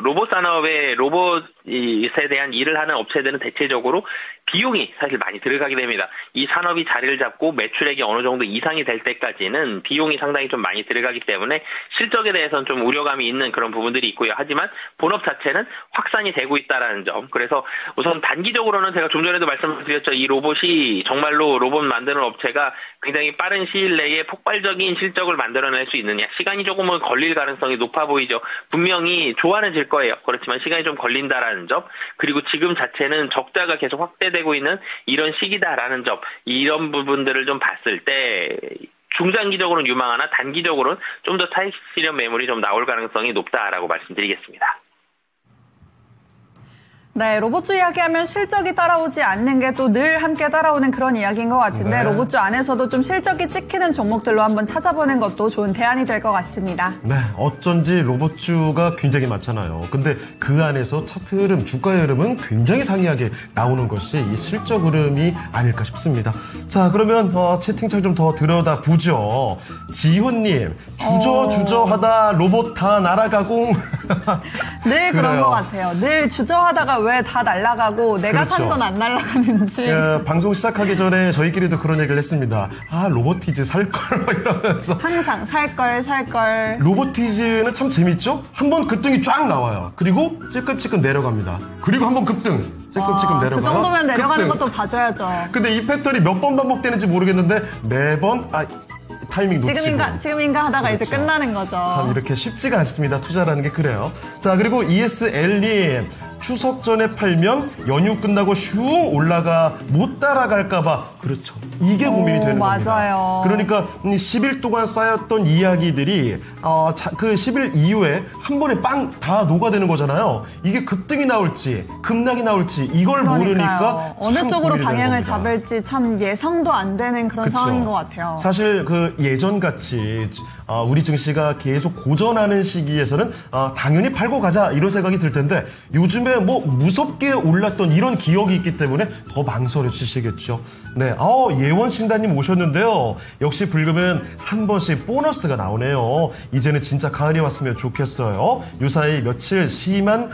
로봇 산업의 로봇에 대한 일을 하는 업체들은 대체적으로 비용이 사실 많이 들어가게 됩니다. 이 산업이 자리를 잡고 매출액이 어느 정도 이상이 될 때까지는 비용이 상당히 좀 많이 들어가기 때문에 실적에 대해서는 좀 우려감이 있는 그런 부분들이 있고요. 하지만 본업 자체는 확산이 되고 있다라는 점. 그래서 우선 단기적으로는 제가 좀 전에도 말씀드렸죠. 이 로봇이 정말로 로봇 만드는 업체가 굉장히 빠른 시일 내에 폭발적인 실적을 만들어낼 수 있느냐. 시간이 조금은 걸릴 가능성이 높아 보이죠. 분명히 좋아는 질 거예요. 그렇지만 시간이 좀 걸린다라는 점. 그리고 지금 자체는 적자가 계속 확대되고 있는 이런 시기다라는 점. 이런 부분들을 좀 봤을 때 중장기적으로는 유망하나 단기적으로는 좀 더 차익 실현 매물이 좀 나올 가능성이 높다라고 말씀드리겠습니다. 네, 로봇주 이야기하면 실적이 따라오지 않는 게 또 늘 함께 따라오는 그런 이야기인 것 같은데 네. 로봇주 안에서도 좀 실적이 찍히는 종목들로 한번 찾아보는 것도 좋은 대안이 될 것 같습니다. 네, 어쩐지 로봇주가 굉장히 많잖아요. 근데 그 안에서 차트 흐름, 주가의 흐름은 굉장히 상이하게 나오는 것이 이 실적 흐름이 아닐까 싶습니다. 자, 그러면 채팅창 좀 더 들여다보죠. 지훈님, 주저하다 로봇 다 날아가고. 늘 그런 것 같아요. 늘 주저하다가 왜 다 날아가고 내가 그렇죠. 산 건 안 날아가는지. 방송 시작하기 전에 저희끼리도 그런 얘기를 했습니다. 로보티즈 살걸 이러면서. 항상 살걸. 로보티즈는 참 재밌죠? 한번 급등이 쫙 나와요. 그리고 찔끔찔끔 내려갑니다. 그리고 한번 급등. 찔끔찔끔 내려가요. 그 정도면 내려가는 급등. 것도 봐줘야죠. 근데 이 패턴이 몇 번 반복되는지 모르겠는데 매번 타이밍 놓치고. 지금인가 하다가 그렇죠. 이제 끝나는 거죠. 참 이렇게 쉽지가 않습니다. 투자라는 게 그래요. 자, 그리고 ESL님. 추석 전에 팔면 연휴 끝나고 슝 올라가 못 따라갈까봐. 그렇죠. 이게 고민이 되는 겁니다. 맞아요. 그러니까 10일 동안 쌓였던 이야기들이 그 10일 이후에 한 번에 빵 다 녹아되는 거잖아요. 이게 급등이 나올지 급락이 나올지 이걸 모르니까 어느 쪽으로 방향을 겁니다. 잡을지 참 예상도 안 되는 그런 그쵸. 상황인 것 같아요. 사실 그 예전같이 우리 증시가 계속 고전하는 시기에서는 당연히 팔고 가자 이런 생각이 들 텐데 요즘에 무섭게 올랐던 이런 기억이 있기 때문에 더 망설여지시겠죠. 네, 예원신다님 오셨는데요. 역시 불금은 한 번씩 보너스가 나오네요. 이제는 진짜 가을이 왔으면 좋겠어요. 요사이 며칠 심한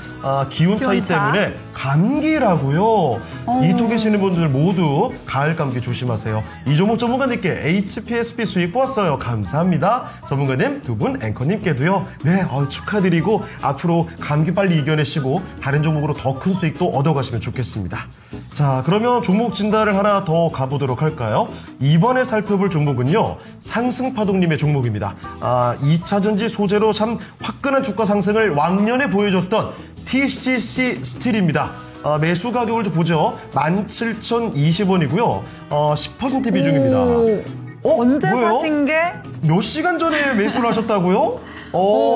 기온 차이 때문에 감기라고요. 이토 계시는 분들 모두 가을 감기 조심하세요. 이종목 전문가님께 HPSP 수익 보았어요. 감사합니다. 전문가님 두 분 앵커님께도요. 네, 축하드리고 앞으로 감기 빨리 이겨내시고 다른 종목으로 더 큰 수익도 얻어가시면 좋겠습니다. 자, 그러면 종목 진단을 하나 더 가보도록 할까요? 이번에 살펴볼 종목은요. 상승파동님의 종목입니다. 2차전지 소재로 참 화끈한 주가 상승을 왕년에 보여줬던 TCC 스틸입니다. 매수 가격을 좀 보죠. 17,020원이고요. 10% 비중입니다. 언제 뭐예요? 사신 게? 몇 시간 전에 매수를 하셨다고요?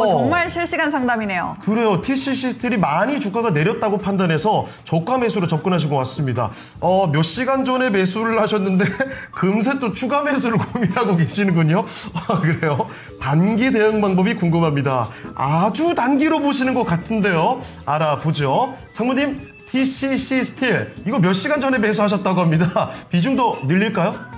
정말 실시간 상담이네요. 그래요. TCC 스틸이 많이 주가가 내렸다고 판단해서 저가 매수로 접근하신 것 같습니다. 몇 시간 전에 매수를 하셨는데 금세 또 추가 매수를 고민하고 계시는군요. 그래요. 단기 대응 방법이 궁금합니다. 아주 단기로 보시는 것 같은데요. 알아보죠. 상무님, TCC 스틸 이거 몇 시간 전에 매수하셨다고 합니다. 비중 더 늘릴까요?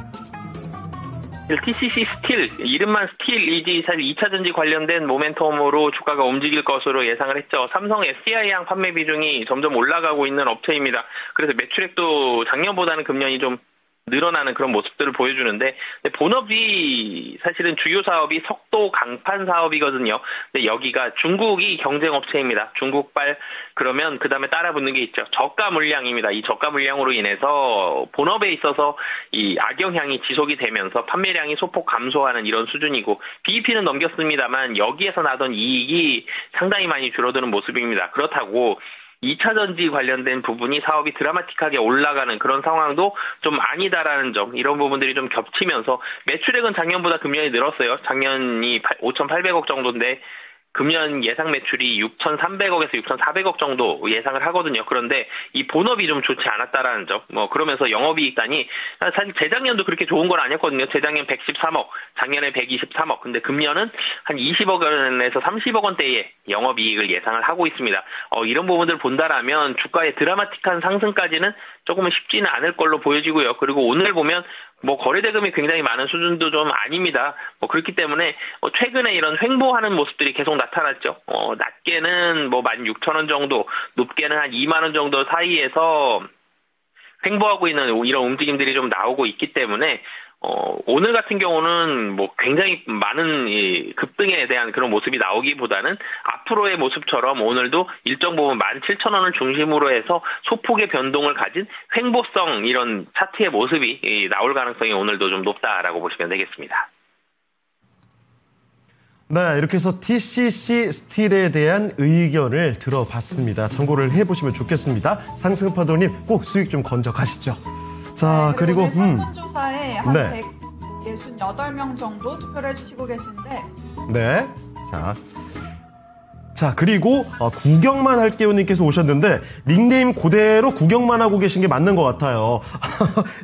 TCC 스틸, 이름만 스틸이지 사실 2차전지 관련된 모멘텀으로 주가가 움직일 것으로 예상을 했죠. 삼성 SDI양 판매 비중이 점점 올라가고 있는 업체입니다. 그래서 매출액도 작년보다는 금년이 좀 늘어나는 그런 모습들을 보여주는데 본업이 사실은 주요 사업이 석도 강판 사업이거든요. 근데 여기가 중국이 경쟁업체입니다. 중국발 그러면 그 다음에 따라붙는 게 있죠. 저가 물량입니다. 이 저가 물량으로 인해서 본업에 있어서 이 악영향이 지속이 되면서 판매량이 소폭 감소하는 이런 수준이고 BEP는 넘겼습니다만 여기에서 나던 이익이 상당히 많이 줄어드는 모습입니다. 그렇다고 2차 전지 관련된 부분이 사업이 드라마틱하게 올라가는 그런 상황도 좀 아니다라는 점, 이런 부분들이 좀 겹치면서 매출액은 작년보다 금년이 늘었어요. 작년이 5,800억 정도인데 금년 예상 매출이 6,300억에서 6,400억 정도 예상을 하거든요. 그런데 이 본업이 좀 좋지 않았다라는 점, 그러면서 영업이익단이 사실 재작년도 그렇게 좋은 건 아니었거든요. 재작년 113억, 작년에 123억. 근데 금년은 한 20억 원에서 30억 원대의 영업이익을 예상을 하고 있습니다. 이런 부분들을 본다라면 주가의 드라마틱한 상승까지는 조금은 쉽지는 않을 걸로 보여지고요. 그리고 오늘 보면 거래대금이 굉장히 많은 수준도 좀 아닙니다. 그렇기 때문에 최근에 이런 횡보하는 모습들이 계속 나타났죠. 낮게는 16,000원 정도, 높게는 한 2만 원 정도 사이에서 횡보하고 있는 이런 움직임들이 좀 나오고 있기 때문에 오늘 같은 경우는 굉장히 많은 급등에 대한 그런 모습이 나오기보다는 앞으로의 모습처럼 오늘도 일정 부분 17,000원을 중심으로 해서 소폭의 변동을 가진 횡보성 이런 차트의 모습이 나올 가능성이 오늘도 좀 높다라고 보시면 되겠습니다. 네, 이렇게 해서 TCC 스틸에 대한 의견을 들어봤습니다. 참고를 해보시면 좋겠습니다. 상승파도님 꼭 수익 좀 건져 가시죠. 자, 네, 그리고 설문조사에 한 네. 168명 정도 투표를 해주시고 계신데 네. 자, 그리고 구경만 할게요님께서 오셨는데 닉네임 그대로 구경만 하고 계신 게 맞는 것 같아요.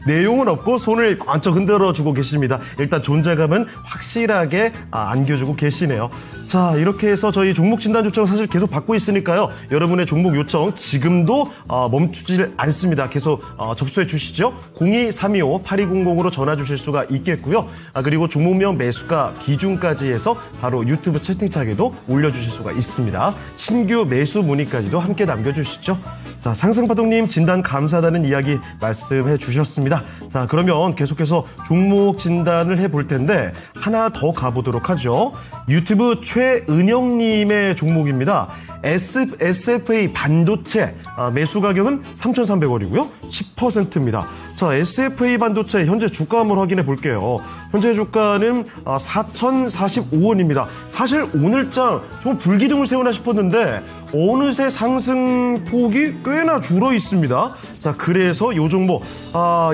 내용은 없고 손을 번쩍 흔들어주고 계십니다. 일단 존재감은 확실하게 안겨주고 계시네요. 자, 이렇게 해서 저희 종목 진단 요청 사실 계속 받고 있으니까요. 여러분의 종목 요청 지금도 멈추질 않습니다. 계속 접수해 주시죠. 02-325-8200으로 전화 주실 수가 있겠고요. 그리고 종목명 매수가 기준까지 해서 바로 유튜브 채팅창에도 올려주실 수가 있습니다. 신규 매수 문의까지도 함께 남겨주시죠. 자, 상승파동님 진단 감사하다는 이야기 말씀해 주셨습니다. 자, 그러면 계속해서 종목 진단을 해볼 텐데 하나 더 가보도록 하죠. 유튜브 최은영님의 종목입니다. SFA 반도체 매수 가격은 3,300원이고요. 10%입니다. 자, SFA 반도체 현재 주가 한번 확인해 볼게요. 현재 주가는 4,045원입니다. 사실 오늘장 좀 불기둥을 세우나 싶었는데 어느새 상승폭이 꽤나 줄어 있습니다. 자, 그래서 요 종목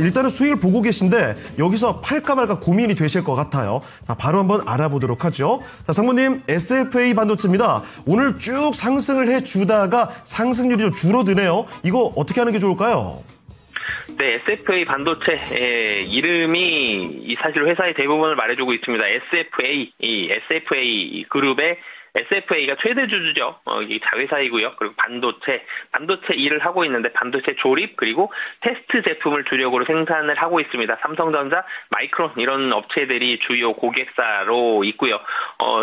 일단은 수익을 보고 계신데 여기서 팔까 말까 고민이 되실 것 같아요. 자, 바로 한번 알아보도록 하죠. 자, 상무님, SFA 반도체입니다. 오늘 쭉 상승을 해주다가 상승률이 좀 줄어드네요. 이거 어떻게 하는 게 좋을까요? 네, SFA 반도체 이름이 사실 회사의 대부분을 말해주고 있습니다. 이 SFA 그룹의 SFA가 최대 주주죠. 이 자회사이고요. 그리고 반도체 일을 하고 있는데 반도체 조립 그리고 테스트 제품을 주력으로 생산을 하고 있습니다. 삼성전자, 마이크론 이런 업체들이 주요 고객사로 있고요.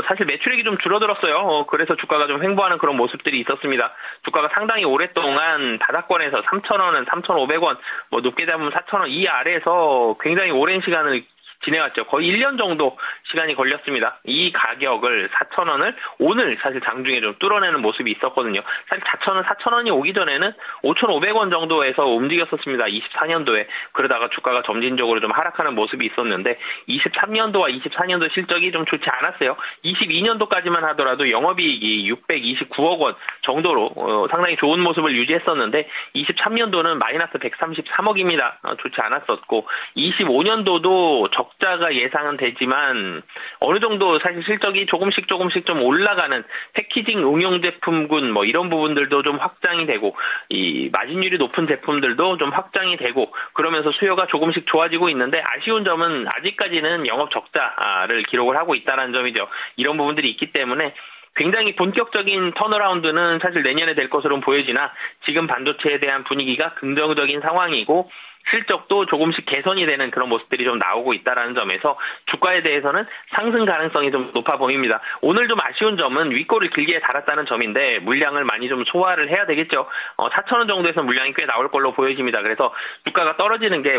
사실 매출액이 좀 줄어들었어요. 그래서 주가가 좀 횡보하는 그런 모습들이 있었습니다. 주가가 상당히 오랫동안 바닥권에서 3,000원은 3,500원, 높게 잡으면 4,000원 이 아래에서 굉장히 오랜 시간을 지내왔죠. 거의 1년 정도 시간이 걸렸습니다. 이 가격을 4,000원을 오늘 사실 장중에 좀 뚫어내는 모습이 있었거든요. 사실 4,000원이 오기 전에는 5,500원 정도에서 움직였었습니다. 24년도에. 그러다가 주가가 점진적으로 좀 하락하는 모습이 있었는데 23년도와 24년도 실적이 좀 좋지 않았어요. 22년도까지만 하더라도 영업이익이 629억 원 정도로 상당히 좋은 모습을 유지했었는데 23년도는 마이너스 133억입니다. 좋지 않았었고 25년도도 적자가 예상은 되지만 어느 정도 사실 실적이 조금씩 좀 올라가는 패키징 응용 제품군 이런 부분들도 좀 확장이 되고 이 마진율이 높은 제품들도 좀 확장이 되고 그러면서 수요가 조금씩 좋아지고 있는데 아쉬운 점은 아직까지는 영업 적자를 기록을 하고 있다는 점이죠. 이런 부분들이 있기 때문에 굉장히 본격적인 턴어라운드는 사실 내년에 될 것으로 보여지나 지금 반도체에 대한 분위기가 긍정적인 상황이고 실적도 조금씩 개선이 되는 그런 모습들이 좀 나오고 있다라는 점에서 주가에 대해서는 상승 가능성이 좀 높아 보입니다. 오늘 좀 아쉬운 점은 윗골을 길게 달았다는 점인데 물량을 많이 좀 소화를 해야 되겠죠. 4,000원 정도에서 물량이 꽤 나올 걸로 보여집니다. 그래서 주가가 떨어지는 게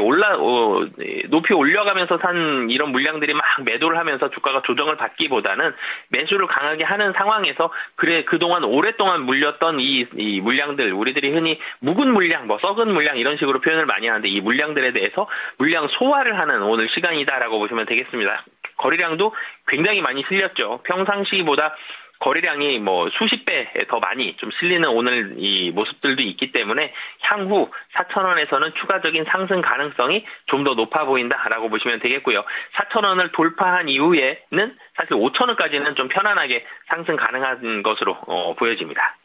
높이 올려가면서 산 이런 물량들이 막 매도를 하면서 주가가 조정을 받기보다는 매수를 강하게 하는 상황에서 그동안 오랫동안 물렸던 이 물량들, 우리들이 흔히 묵은 물량, 썩은 물량 이런 식으로 표현을 많이 하는데 이 물량들에 대해서 물량 소화를 하는 오늘 시간이다라고 보시면 되겠습니다. 거래량도 굉장히 많이 실렸죠. 평상시보다 거래량이 수십 배 더 많이 좀 실리는 오늘 이 모습들도 있기 때문에 향후 4,000원에서는 추가적인 상승 가능성이 좀 더 높아 보인다라고 보시면 되겠고요. 4,000원을 돌파한 이후에는 사실 5,000원까지는 좀 편안하게 상승 가능한 것으로 보여집니다.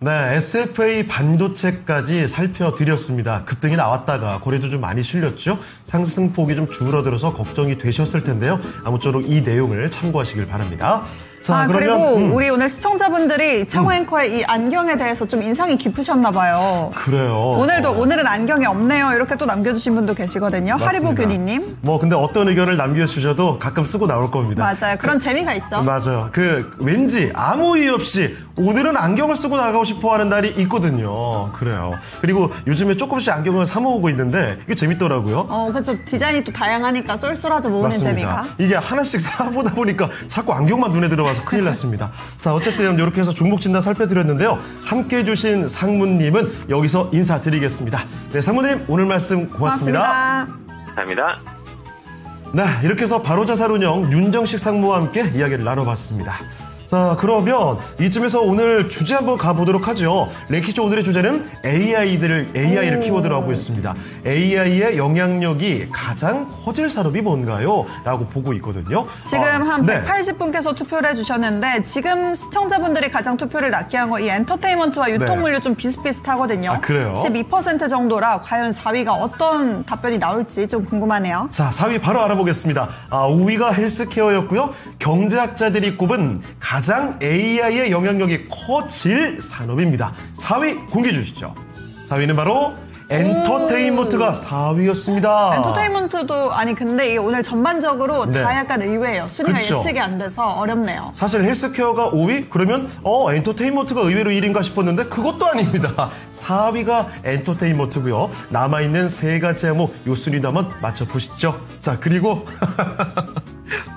네, SFA 반도체까지 살펴드렸습니다. 급등이 나왔다가 거래도 좀 많이 실렸죠. 상승폭이 좀 줄어들어서 걱정이 되셨을 텐데요. 아무쪼록 이 내용을 참고하시길 바랍니다. 자, 그리고 우리 오늘 시청자분들이 창호 앵커의 이 안경에 대해서 좀 인상이 깊으셨나 봐요. 그래요. 오늘은 안경이 없네요. 이렇게 또 남겨주신 분도 계시거든요. 하리보 균이님. 근데 어떤 의견을 남겨주셔도 가끔 쓰고 나올 겁니다. 맞아요. 그런 재미가 있죠. 맞아요. 왠지 아무 이유 없이 오늘은 안경을 쓰고 나가고 싶어 하는 날이 있거든요. 그래요. 그리고 요즘에 조금씩 안경을 사 모으고 있는데 이게 재밌더라고요. 그렇죠. 디자인이 또 다양하니까 쏠쏠하죠. 모으는 맞습니다. 재미가. 이게 하나씩 사보다 보니까 자꾸 안경만 눈에 들어와서 큰일 났습니다. 자, 어쨌든 이렇게 해서 종목 진단 살펴드렸는데요. 함께해 주신 상무님은 여기서 인사드리겠습니다. 네, 상무님 오늘 말씀 고맙습니다. 감사합니다. 네, 이렇게 해서 바로자산운영 윤정식 상무와 함께 이야기를 나눠봤습니다. 자, 그러면 이쯤에서 오늘 주제 한번 가보도록 하죠. 랭키쇼 오늘의 주제는 AI를 키워드로 하고 있습니다. AI의 영향력이 가장 커질 산업이 뭔가요? 라고 보고 있거든요. 지금 한 180분께서 투표를 해주셨는데 지금 시청자분들이 가장 투표를 낮게 한 거 이 엔터테인먼트와 유통물류 좀 비슷비슷하거든요. 아, 그래요? 12% 정도라 과연 4위가 어떤 답변이 나올지 좀 궁금하네요. 자, 4위 바로 알아보겠습니다. 5위가 헬스케어였고요. 경제학자들이 꼽은 가장 AI의 영향력이 커질 산업입니다. 4위 공개해 주시죠. 4위는 바로 엔터테인먼트가 4위였습니다. 엔터테인먼트도 근데 이게 오늘 전반적으로 다 약간 의외예요. 순위가 예측이 안 돼서 어렵네요. 사실 헬스케어가 5위? 그러면 엔터테인먼트가 의외로 1위인가 싶었는데 그것도 아닙니다. 4위가 엔터테인먼트고요. 남아있는 세 가지 항목 요 순위도 한번 맞춰보시죠. 자, 그리고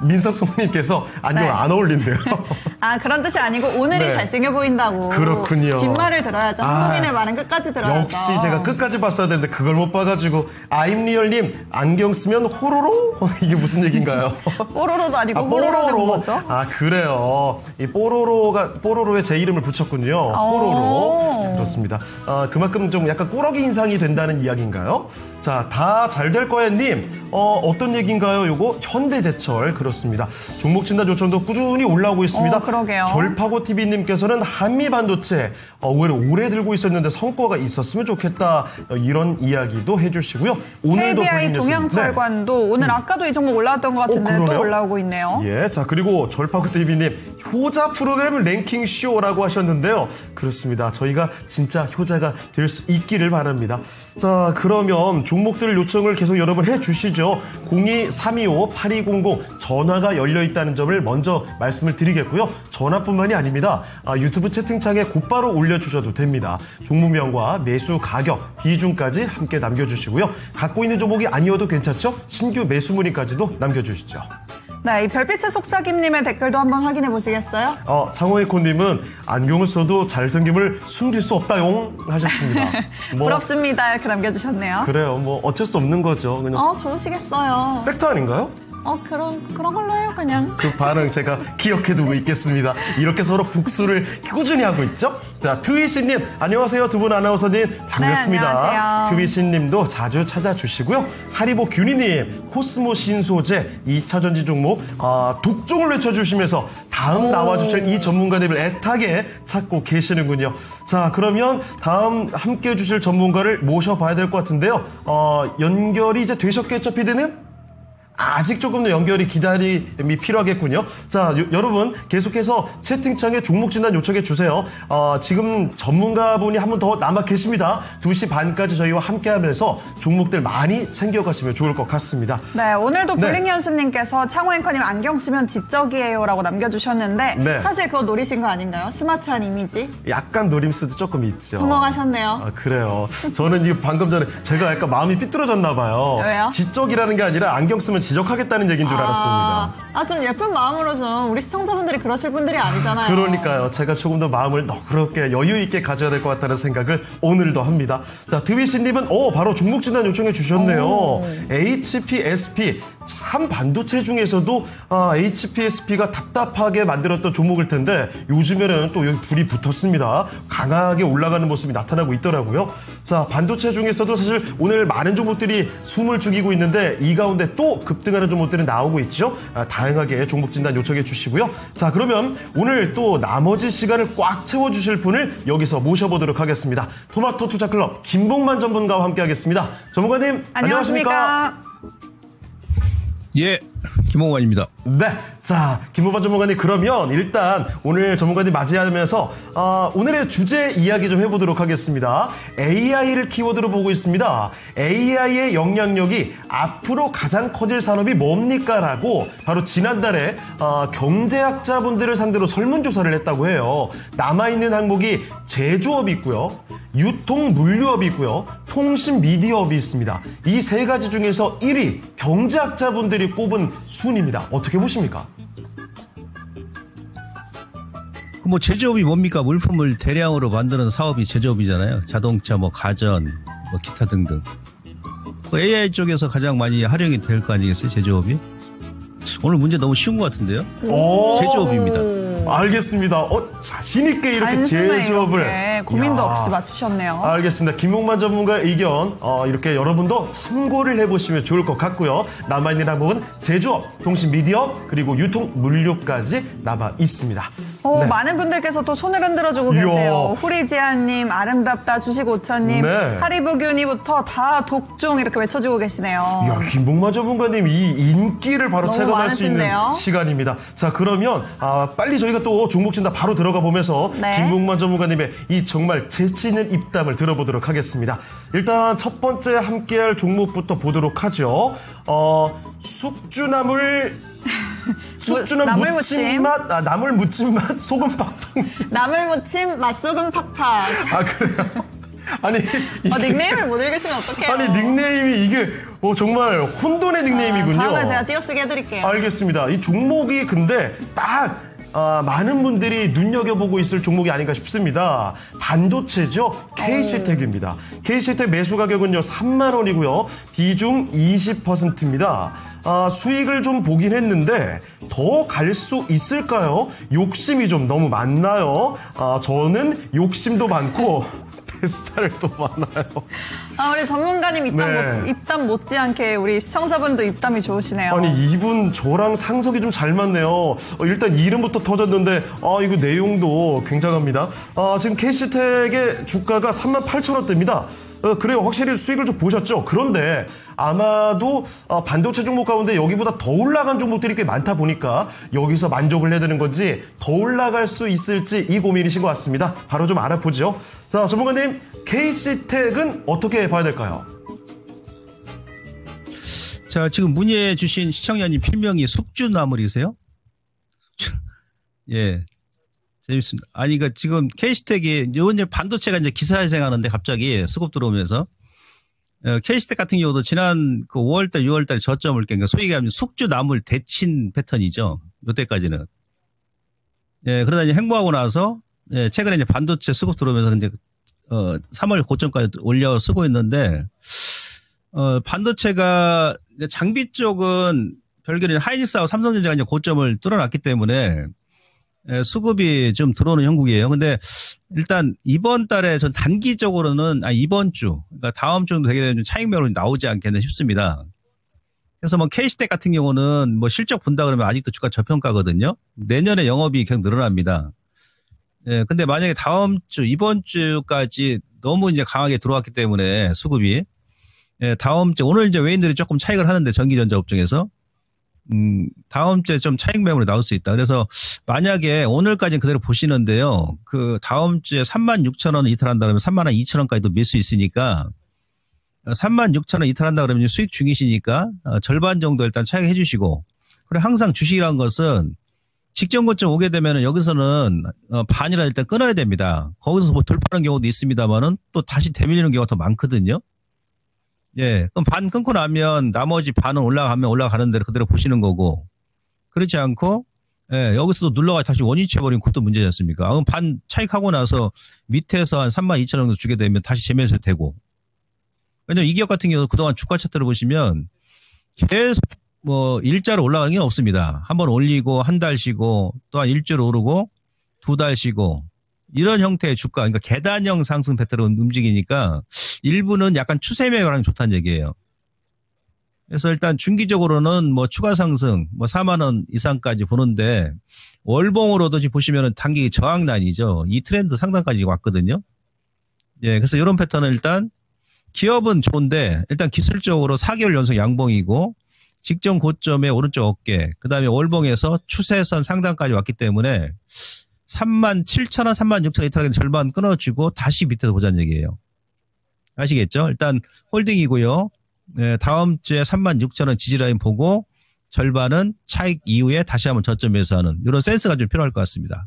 민석 송님께서 안경 안 어울린대요. 그런 뜻이 아니고 오늘이 잘생겨 보인다고. 그렇군요. 뒷말을 들어야죠. 한국인의 말은 끝까지 들어야죠. 역시 제가 끝까지 봤어야 되는데 그걸 못 봐가지고 아임리얼님 안경 쓰면 호로로? 이게 무슨 얘기인가요? 뽀로로도 아니고 호로로는 뭐죠? 그래요. 이 뽀로로에 제 이름을 붙였군요. 호로로. 그렇습니다. 그만큼 좀 약간 꾸러기 인상이 된다는 이야기인가요? 자, 다 잘 될 거야님. 어떤 얘기인가요? 요거 현대제철 그렇습니다. 종목 진단 요청도 꾸준히 올라오고 있습니다. 그러게요. 절파고TV님께서는 한미반도체 오래 들고 있었는데 성과가 있었으면 좋겠다. 이런 이야기도 해주시고요. 오늘도 KBI 동양철관도 오늘 아까도 이 종목 올라왔던 것 같은데 또 올라오고 있네요. 예, 자, 그리고 절파고TV님 효자 프로그램 랭킹쇼라고 하셨는데요. 그렇습니다. 저희가 진짜 효자가 될 수 있기를 바랍니다. 자, 그러면 종목들 요청을 계속 여러분 해주시죠. 02-325-8200 전화가 열려있다는 점을 먼저 말씀을 드리겠고요. 전화뿐만이 아닙니다. 유튜브 채팅창에 곧바로 올려주셔도 됩니다. 종목명과 매수 가격, 비중까지 함께 남겨주시고요. 갖고 있는 종목이 아니어도 괜찮죠? 신규 매수 문의까지도 남겨주시죠. 네, 이 별빛의 속삭임님의 댓글도 한번 확인해 보시겠어요? 창호이코님은 안경을 써도 잘생김을 숨길 수 없다용 하셨습니다. 부럽습니다. 이렇게 남겨주셨네요. 그래요. 어쩔 수 없는 거죠. 그냥. 좋으시겠어요. 팩트 아닌가요? 그런 걸로 해요, 그냥. 그 반응 제가 기억해두고 있겠습니다. 이렇게 서로 복수를 꾸준히 하고 있죠? 자, 트위씨님, 안녕하세요. 두 분 아나운서님, 반갑습니다. 네, 안녕하세요. 트위씨님도 자주 찾아주시고요. 하리보 균이님, 코스모 신소재 2차 전지 종목, 독종을 외쳐주시면서 다음 나와주실 이 전문가님을 애타게 찾고 계시는군요. 자, 그러면 다음 함께 해주실 전문가를 모셔봐야 될 것 같은데요. 연결이 이제 되셨겠죠, 피디님? 아직 조금 더 연결이 기다림이 필요하겠군요. 자, 여러분 계속해서 채팅창에 종목 진단 요청해 주세요. 지금 전문가분이 한 분 더 남아 계십니다. 2시 반까지 저희와 함께하면서 종목들 많이 챙겨가시면 좋을 것 같습니다. 네, 오늘도 네. 볼링 연습님께서 창호 앵커님 안경 쓰면 지적이에요라고 남겨주셨는데 네. 사실 그거 노리신 거 아닌가요? 스마트한 이미지 약간 노림수도 조금 있죠. 성공하셨네요. 아, 그래요. 저는 이거 방금 전에 제가 약간 마음이 삐뚤어졌나 봐요. 왜요? 지적이라는 게 아니라 안경 쓰면 지적하겠다는 얘기인 줄 알았습니다. 좀 예쁜 마음으로 좀 우리 시청자분들이 그러실 분들이 아니잖아요. 그러니까요. 제가 조금 더 마음을 너그럽게 여유 있게 가져야 될 것 같다는 생각을 오늘도 합니다. 자, 드위씨님은 바로 종목 진단 요청해 주셨네요. HPSP. 참 반도체 중에서도 HPSP가 답답하게 만들었던 종목일 텐데 요즘에는 또 여기 불이 붙었습니다. 강하게 올라가는 모습이 나타나고 있더라고요. 자, 반도체 중에서도 사실 오늘 많은 종목들이 숨을 죽이고 있는데 이 가운데 또 급등하는 종목들이 나오고 있죠. 다양하게 종목 진단 요청해 주시고요. 자, 그러면 오늘 또 나머지 시간을 꽉 채워주실 분을 여기서 모셔보도록 하겠습니다. 토마토 투자클럽 김봉만 전문가와 함께하겠습니다. 전문가님 안녕하십니까? 예, 김홍환입니다. 네. 자, 김보반 전문가님, 그러면 일단 오늘 전문가님 맞이하면서 오늘의 주제 이야기 좀 해보도록 하겠습니다. AI를 키워드로 보고 있습니다. AI의 영향력이 앞으로 가장 커질 산업이 뭡니까? 라고 바로 지난달에 경제학자분들을 상대로 설문조사를 했다고 해요. 남아있는 항목이 제조업이 있고요. 유통 물류업이 있고요. 통신 미디어업이 있습니다. 이 세 가지 중에서 1위 경제학자분들이 꼽은 순입니다. 어떻게 보십니까? 뭐 제조업이 뭡니까? 물품을 대량으로 만드는 사업이 제조업이잖아요. 자동차, 뭐 가전, 뭐 기타 등등. AI 쪽에서 가장 많이 활용이 될 거 아니겠어요? 제조업이? 오늘 문제 너무 쉬운 것 같은데요? 제조업입니다. 알겠습니다. 자신있게 이렇게 단숨에 제조업을. 이렇게 고민도 이야. 없이 맞추셨네요. 알겠습니다. 김용만 전문가의 의견 이렇게 여러분도 참고를 해보시면 좋을 것 같고요. 남아있는 항목은 제조업, 통신 미디어, 그리고 유통 물류까지 남아 있습니다. 네. 많은 분들께서 또 손을 흔들어주고 이야. 계세요. 후리지아님, 아름답다, 주식오천님, 네. 하리부균이부터 다 독종 이렇게 외쳐주고 계시네요. 이야, 김봉만 전문가님 이 인기를 바로 너무 체감할 수 있는 많으신데요? 시간입니다. 자, 그러면 빨리 저희가 또 종목 진단 바로 들어가 보면서 네. 김봉만 전문가님의 이 정말 재치 있는 입담을 들어보도록 하겠습니다. 일단 첫 번째 함께할 종목부터 보도록 하죠. 숙주나물 나물 무침맛, 나물 무침맛 소금 팍팍. 나물 무침, 맛소금 팍팍. 아, 그래요? 아니. 닉네임을 못 읽으시면 어떡해요? 아니, 닉네임이 이게 정말 혼돈의 닉네임이군요. 다음에 제가 띄어쓰기 해드릴게요. 알겠습니다. 이 종목이 근데 딱 많은 분들이 눈여겨보고 있을 종목이 아닌가 싶습니다. 반도체죠. K실텍입니다. K실텍 매수 가격은요 3만 원이고요. 비중 20%입니다. 수익을 좀 보긴 했는데 더 갈 수 있을까요? 욕심이 좀 너무 많나요? 저는 욕심도 많고 스타일 또 많아요. 우리 전문가님 네. 입담 못지않게 우리 시청자분도 입담이 좋으시네요. 아니, 이분 저랑 상석이 좀 잘 맞네요. 일단 이름부터 터졌는데 이거 내용도 굉장합니다. 지금 K실텍의 주가가 38,000원대입니다. 그래요. 확실히 수익을 좀 보셨죠? 그런데 아마도 반도체 종목 가운데 여기보다 더 올라간 종목들이 꽤 많다 보니까 여기서 만족을 해야 되는 건지 더 올라갈 수 있을지 이 고민이신 것 같습니다. 바로 좀 알아보죠. 자, 전문가님, K실텍은 어떻게 봐야 될까요? 자, 지금 문의해 주신 시청자님 필명이 숙주나물이세요? 예. 재밌습니다. 아니, 그러니까 지금 K실텍이 이번 반도체가 이제 기사회생하는데 갑자기 수급 들어오면서 K실텍 같은 경우도 지난 그 5월달, 6월달 저점을 깬, 그러니까 소위 얘기하면 숙주나물 대친 패턴이죠. 이때까지는. 예, 그러다 이제 행보하고 나서 최근에 이제 반도체 수급 들어오면서 이제 3월 고점까지 올려 쓰고 있는데 반도체가 이제 장비 쪽은 별개로 하이닉스하고 삼성전자가 이제 고점을 뚫어놨기 때문에 수급이 좀 들어오는 형국이에요. 근데 일단 이번 달에 전 단기적으로는 이번 주, 그러니까 다음 주 정도 되게 되면 차익 매물이 나오지 않겠나 싶습니다. 그래서 뭐 K실텍 같은 경우는 뭐 실적 본다 그러면 아직도 주가 저평가거든요. 내년에 영업이 계속 늘어납니다. 예, 근데 만약에 다음 주, 이번 주까지 너무 이제 강하게 들어왔기 때문에 수급이 다음 주, 오늘 이제 외인들이 조금 차익을 하는데 전기전자 업종에서 다음 주에 좀 차익 매물이 나올 수 있다. 그래서 만약에 오늘까지는 그대로 보시는데요. 그 다음 주에 36,000원 이탈한다 그러면 32,000원까지도 밀 수 있으니까 36,000원 이탈한다 그러면 수익 중이시니까 절반 정도 일단 차익 해주시고, 그리고 항상 주식이라는 것은 직전 고점 오게 되면 여기서는 반이라 일단 끊어야 됩니다. 거기서 뭐 돌파하는 경우도 있습니다만은 또 다시 되밀리는 경우가 더 많거든요. 예, 그럼 반 끊고 나면 나머지 반은 올라가면 올라가는 대로 그대로 보시는 거고, 그렇지 않고, 예, 여기서도 눌러가 다시 원위치해버리면 그것도 문제지 않습니까? 그럼 반 차익하고 나서 밑에서 한 32,000원 정도 주게 되면 다시 재매수 되고. 왜냐면 이 기업 같은 경우는 그동안 주가 차트를 보시면 계속 뭐 일자로 올라가는 게 없습니다. 한번 올리고 한 달 쉬고 또 한 일주로 오르고 두 달 쉬고 이런 형태의 주가, 그러니까 계단형 상승 패턴으로 움직이니까 일부는 약간 추세 매매랑 좋다는 얘기예요. 그래서 일단 중기적으로는 뭐 추가 상승 뭐 4만 원 이상까지 보는데 월봉으로도 지금 보시면은 단기 저항 라인이죠. 이 트렌드 상단까지 왔거든요. 예, 그래서 이런 패턴은 일단 기업은 좋은데 일단 기술적으로 4개월 연속 양봉이고 직전 고점의 오른쪽 어깨, 그 다음에 월봉에서 추세선 상단까지 왔기 때문에 37,000원, 36,000원 이탈하게 절반 끊어주고 다시 밑에서 보자는 얘기예요. 아시겠죠? 일단 홀딩이고요. 네, 다음 주에 36,000원 지지라인 보고 절반은 차익 이후에 다시 한번 저점 매수하는 이런 센스가 좀 필요할 것 같습니다.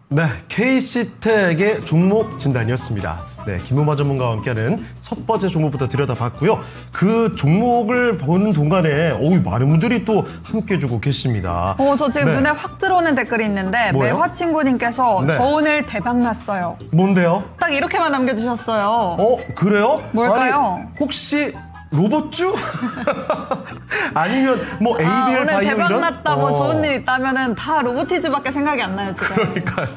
네, KC텍의 종목 진단이었습니다. 네, 김우마 전문가와 함께하는 첫 번째 종목부터 들여다봤고요. 그 종목을 보는 동안에 많은 분들이 또 함께해주고 계십니다. 저 지금 네. 눈에 확 들어오는 댓글이 있는데 뭐예요? 매화 친구님께서 네. 저 오늘 대박 났어요. 뭔데요? 딱 이렇게만 남겨주셨어요. 그래요? 뭘까요? 아니, 혹시 로봇주? 아니면 뭐 ABL 오늘 바이오 대박 이런? 났다 뭐 좋은 일 있다면은 다 로보티즈밖에 생각이 안 나요 지금. 그러니까요.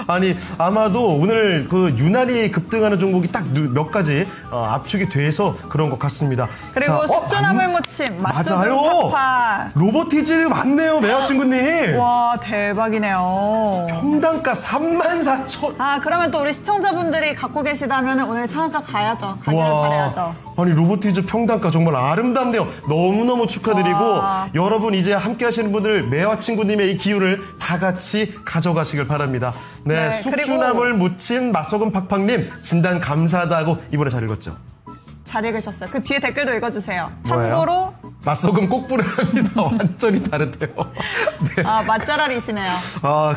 아니 아마도 오늘 그 유난히 급등하는 종목이 딱 몇 가지 압축이 돼서 그런 것 같습니다. 그리고 숙주나물 무침, 맛소금 파. 로보티즈 맞네요, 매화 친구님. 와 대박이네요. 평단가 34,000. 그러면 또 우리 시청자분들이 갖고 계시다면 오늘 창가 가야죠. 가기를 바라야죠. 아니 로보티즈 평단가 정말 아름답네요. 너무너무 축하드리고 여러분 이제 함께 하시는 분들 매화 친구님의 이 기운을 다 같이 가져가시길 바랍니다. 네, 숙주나물 무침 맛소금 팍팍님 진단 감사하다고 이번에 잘 읽었죠? 잘 읽으셨어요. 그 뒤에 댓글도 읽어주세요. 뭐예요? 참고로 맛소금 꼭 뿌려야 합니다. 완전히 다른데요. 네. 맛잘알이시네요.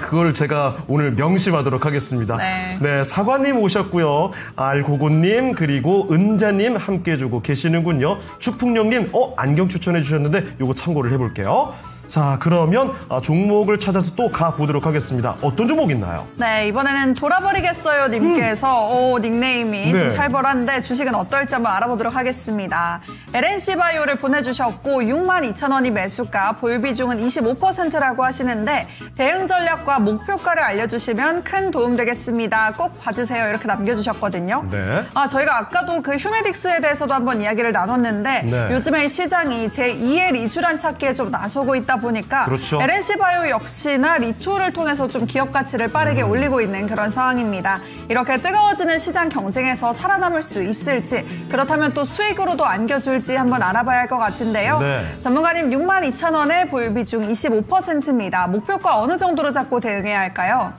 그걸 제가 오늘 명심하도록 하겠습니다. 네, 사관님 오셨고요. 알고고님 그리고 은자님 함께해주고 계시는군요. 추풍령님 안경 추천해 주셨는데 요거 참고를 해볼게요. 자, 그러면 종목을 찾아서 또 가보도록 하겠습니다. 어떤 종목 있나요? 네, 이번에는 돌아버리겠어요 님께서 닉네임이 네. 좀 살벌한데 주식은 어떨지 한번 알아보도록 하겠습니다. LNC바이오를 보내주셨고 62,000원이 매수가, 보유 비중은 25%라고 하시는데 대응 전략과 목표가를 알려주시면 큰 도움 되겠습니다. 꼭 봐주세요 이렇게 남겨주셨거든요. 네. 저희가 아까도 그 휴메딕스에 대해서도 한번 이야기를 나눴는데 네. 요즘에 시장이 제2의 리쥬란 찾기에 좀 나서고 있다 보니까 그렇죠. LNC바이오 역시나 리투를 통해서 좀 기업 가치를 빠르게 올리고 있는 그런 상황입니다. 이렇게 뜨거워지는 시장 경쟁에서 살아남을 수 있을지, 그렇다면 또 수익으로도 안겨줄지 한번 알아봐야 할 것 같은데요. 네. 전문가님 62,000원에 보유 비중 25%입니다. 목표가 어느 정도로 잡고 대응해야 할까요?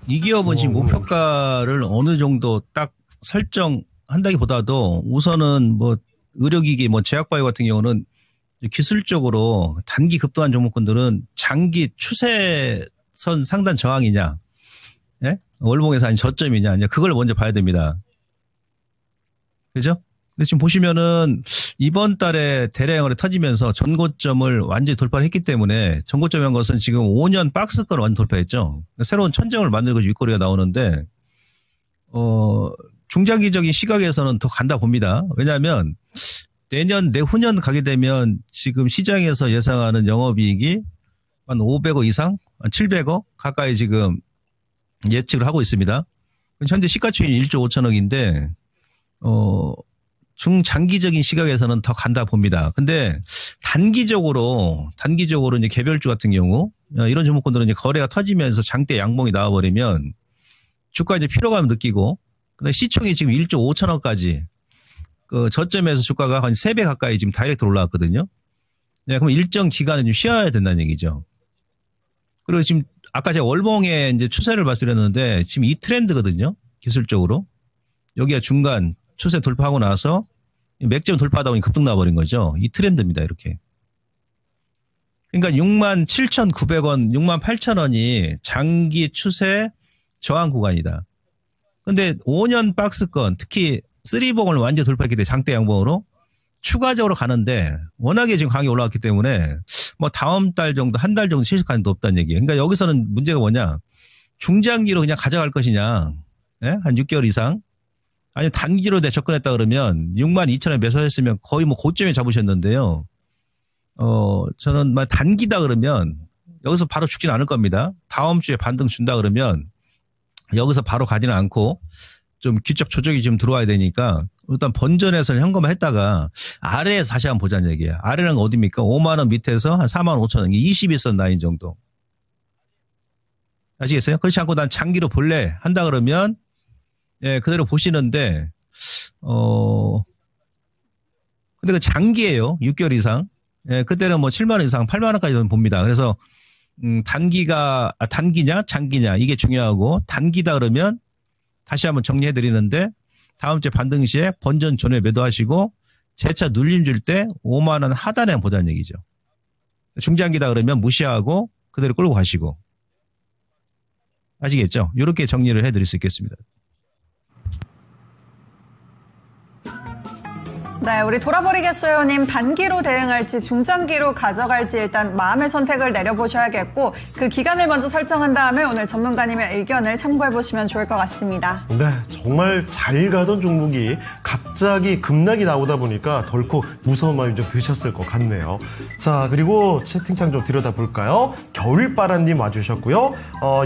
이 기업은 지금 목표가를 어느 정도 딱 설정한다기보다도 우선은 뭐 의료기기, 제약바이오 같은 경우는 기술적으로 단기 급등한 종목군들은 장기 추세선 상단 저항이냐, 예? 월봉에서 아닌 저점이냐, 이제 그걸 먼저 봐야 됩니다. 그죠? 근데 지금 보시면은 이번 달에 대량으로 터지면서 전고점을 완전히 돌파를 했기 때문에 전고점이라는 것은 지금 5년 박스권을 완전 돌파했죠. 새로운 천정을 만들고 윗꼬리가 나오는데, 중장기적인 시각에서는 더 간다 봅니다. 왜냐하면 내년, 내후년 가게 되면 지금 시장에서 예상하는 영업이익이 한 500억 이상, 한 700억 가까이 지금 예측을 하고 있습니다. 현재 시가총액이 1조 5천억인데 중장기적인 시각에서는 더 간다 봅니다. 근데 단기적으로 이제 개별주 같은 경우 이런 종목군들은 이제 거래가 터지면서 장대 양봉이 나와버리면 주가 이제 피로감을 느끼고, 근데 시총이 지금 1조 5천억까지 그 저점에서 주가가 한 3배 가까이 지금 다이렉트로 올라왔거든요. 네, 그럼 일정 기간은 좀 쉬어야 된다는 얘기죠. 그리고 지금 아까 제가 월봉의 이제 추세를 말씀드렸는데 지금 이 트렌드거든요. 기술적으로. 여기가 중간 추세 돌파하고 나서 맥점 돌파하다 보니 급등 나버린 거죠. 이 트렌드입니다. 이렇게. 그러니까 67,900원, 68,000원이 장기 추세 저항 구간이다. 근데 5년 박스권, 특히 3봉을 완전히 돌파했기 때문에 장대 양봉으로 추가적으로 가는데 워낙에 지금 강이 올라왔기 때문에 뭐 다음 달 정도, 한 달 정도 실시 가능도 없다는 얘기예요. 그러니까 여기서는 문제가 뭐냐. 중장기로 그냥 가져갈 것이냐. 예? 한 6개월 이상. 아니 단기로 내 접근했다 그러면 62,000원 매수했으면 거의 뭐 고점에 잡으셨는데요. 저는 단기다 그러면 여기서 바로 죽진 않을 겁니다. 다음 주에 반등 준다 그러면 여기서 바로 가지는 않고 좀 기적 조정이 좀 들어와야 되니까 일단 번전에서 현금화 했다가 아래에서 다시 한번 보자는 얘기예요. 아래는 어디입니까? 5만 원 밑에서 한 4만 5천 원, 21선 라인 정도. 아시겠어요? 그렇지 않고 난 장기로 볼래 한다 그러면 예, 그대로 보시는데 근데 그 장기예요. 6개월 이상. 예, 그때는 뭐 7만 원 이상, 8만 원까지 봅니다. 그래서 단기냐 장기냐 이게 중요하고 단기다 그러면 다시 한번 정리해 드리는데 다음 주에 반등 시에 번전 전에 매도하시고 재차 눌림 줄 때 5만 원 하단에 보자는 얘기죠. 중장기다 그러면 무시하고 그대로 끌고 가시고. 아시겠죠? 이렇게 정리를 해 드릴 수 있겠습니다. 네, 우리 돌아버리겠어요님 단기로 대응할지 중장기로 가져갈지 일단 마음의 선택을 내려보셔야겠고 그 기간을 먼저 설정한 다음에 오늘 전문가님의 의견을 참고해보시면 좋을 것 같습니다. 네, 정말 잘 가던 종목이 갑자기 급락이 나오다 보니까 덜컥 무서운 마음이 좀 드셨을 것 같네요. 자, 그리고 채팅창 좀 들여다볼까요? 겨울바람님 와주셨고요.